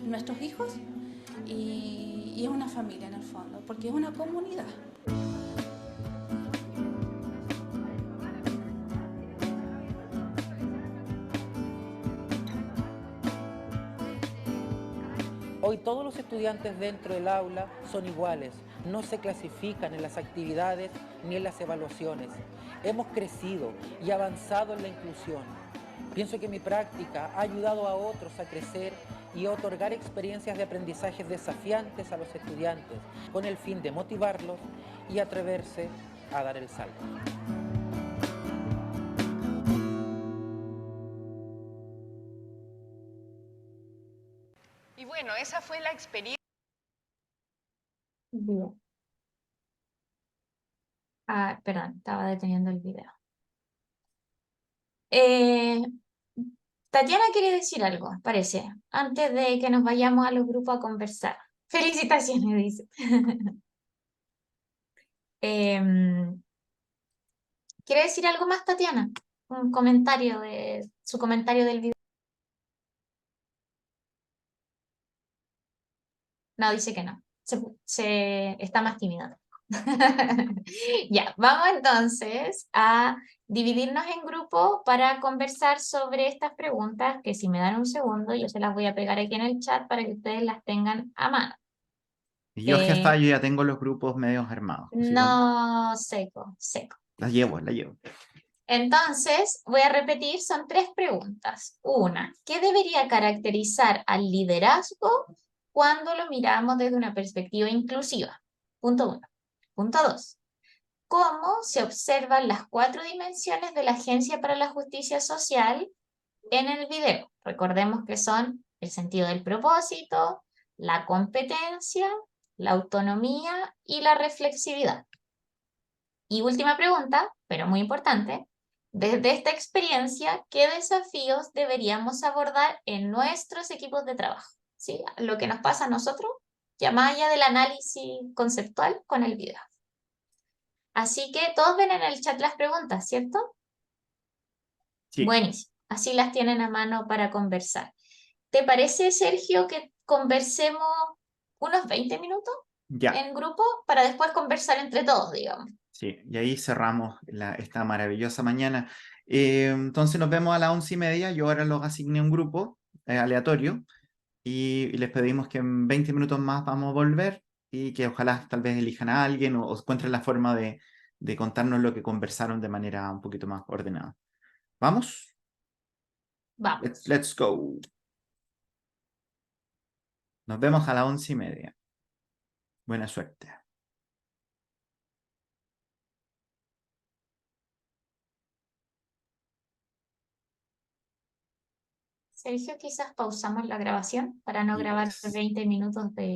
Speaker 11: nuestros hijos y es una familia en el fondo, porque es una comunidad.
Speaker 9: Hoy todos los estudiantes dentro del aula son iguales, no se clasifican en las actividades ni en las evaluaciones. Hemos crecido y avanzado en la inclusión. Pienso que mi práctica ha ayudado a otros a crecer y a otorgar experiencias de aprendizajes desafiantes a los estudiantes, con el fin de motivarlos y atreverse a dar el salto.
Speaker 12: Y bueno, esa fue la experiencia.
Speaker 2: Bien. Ah, perdón, estaba deteniendo el video. Tatiana quiere decir algo, parece, antes de que nos vayamos a los grupos a conversar. Felicitaciones, dice. ¿Quiere decir algo más, Tatiana? Un comentario de su comentario del video. No, dice que no. Se está más tímida. Ya, vamos entonces a dividirnos en grupos para conversar sobre estas preguntas, que si me dan un segundo, yo se las voy a pegar aquí en el chat para que ustedes las tengan a mano.
Speaker 1: Y yo, jefa, yo ya tengo los grupos medios armados. Así
Speaker 2: No, seco.
Speaker 1: las llevo, las llevo.
Speaker 2: Entonces, voy a repetir, son 3 preguntas. Una, ¿qué debería caracterizar al liderazgo cuando lo miramos desde una perspectiva inclusiva? Punto 1. Punto 2. ¿Cómo se observan las 4 dimensiones de la Agencia para la Justicia Social en el video? Recordemos que son el sentido del propósito, la competencia, la autonomía y la reflexividad. Y última pregunta, pero muy importante, desde esta experiencia, ¿qué desafíos deberíamos abordar en nuestros equipos de trabajo? ¿Sí? Lo que nos pasa a nosotros, ya más allá del análisis conceptual con el video. Así que todos ven en el chat las preguntas, ¿cierto?
Speaker 1: Sí.
Speaker 2: Buenísimo, así las tienen a mano para conversar. ¿Te parece, Sergio, que conversemos unos 20 minutos en grupo para después conversar entre todos, digamos?
Speaker 1: Sí, y ahí cerramos esta maravillosa mañana. Entonces nos vemos a las 11:30. Yo ahora los asigné a un grupo aleatorio y les pedimos que en 20 minutos más vamos a volver y que ojalá tal vez elijan a alguien o encuentren la forma de contarnos lo que conversaron de manera un poquito más ordenada. ¿Vamos?
Speaker 2: Vamos.
Speaker 1: Let's go. Nos vemos a las 11:30. Buena suerte.
Speaker 2: Sergio, quizás pausamos la grabación para no grabar 20 minutos de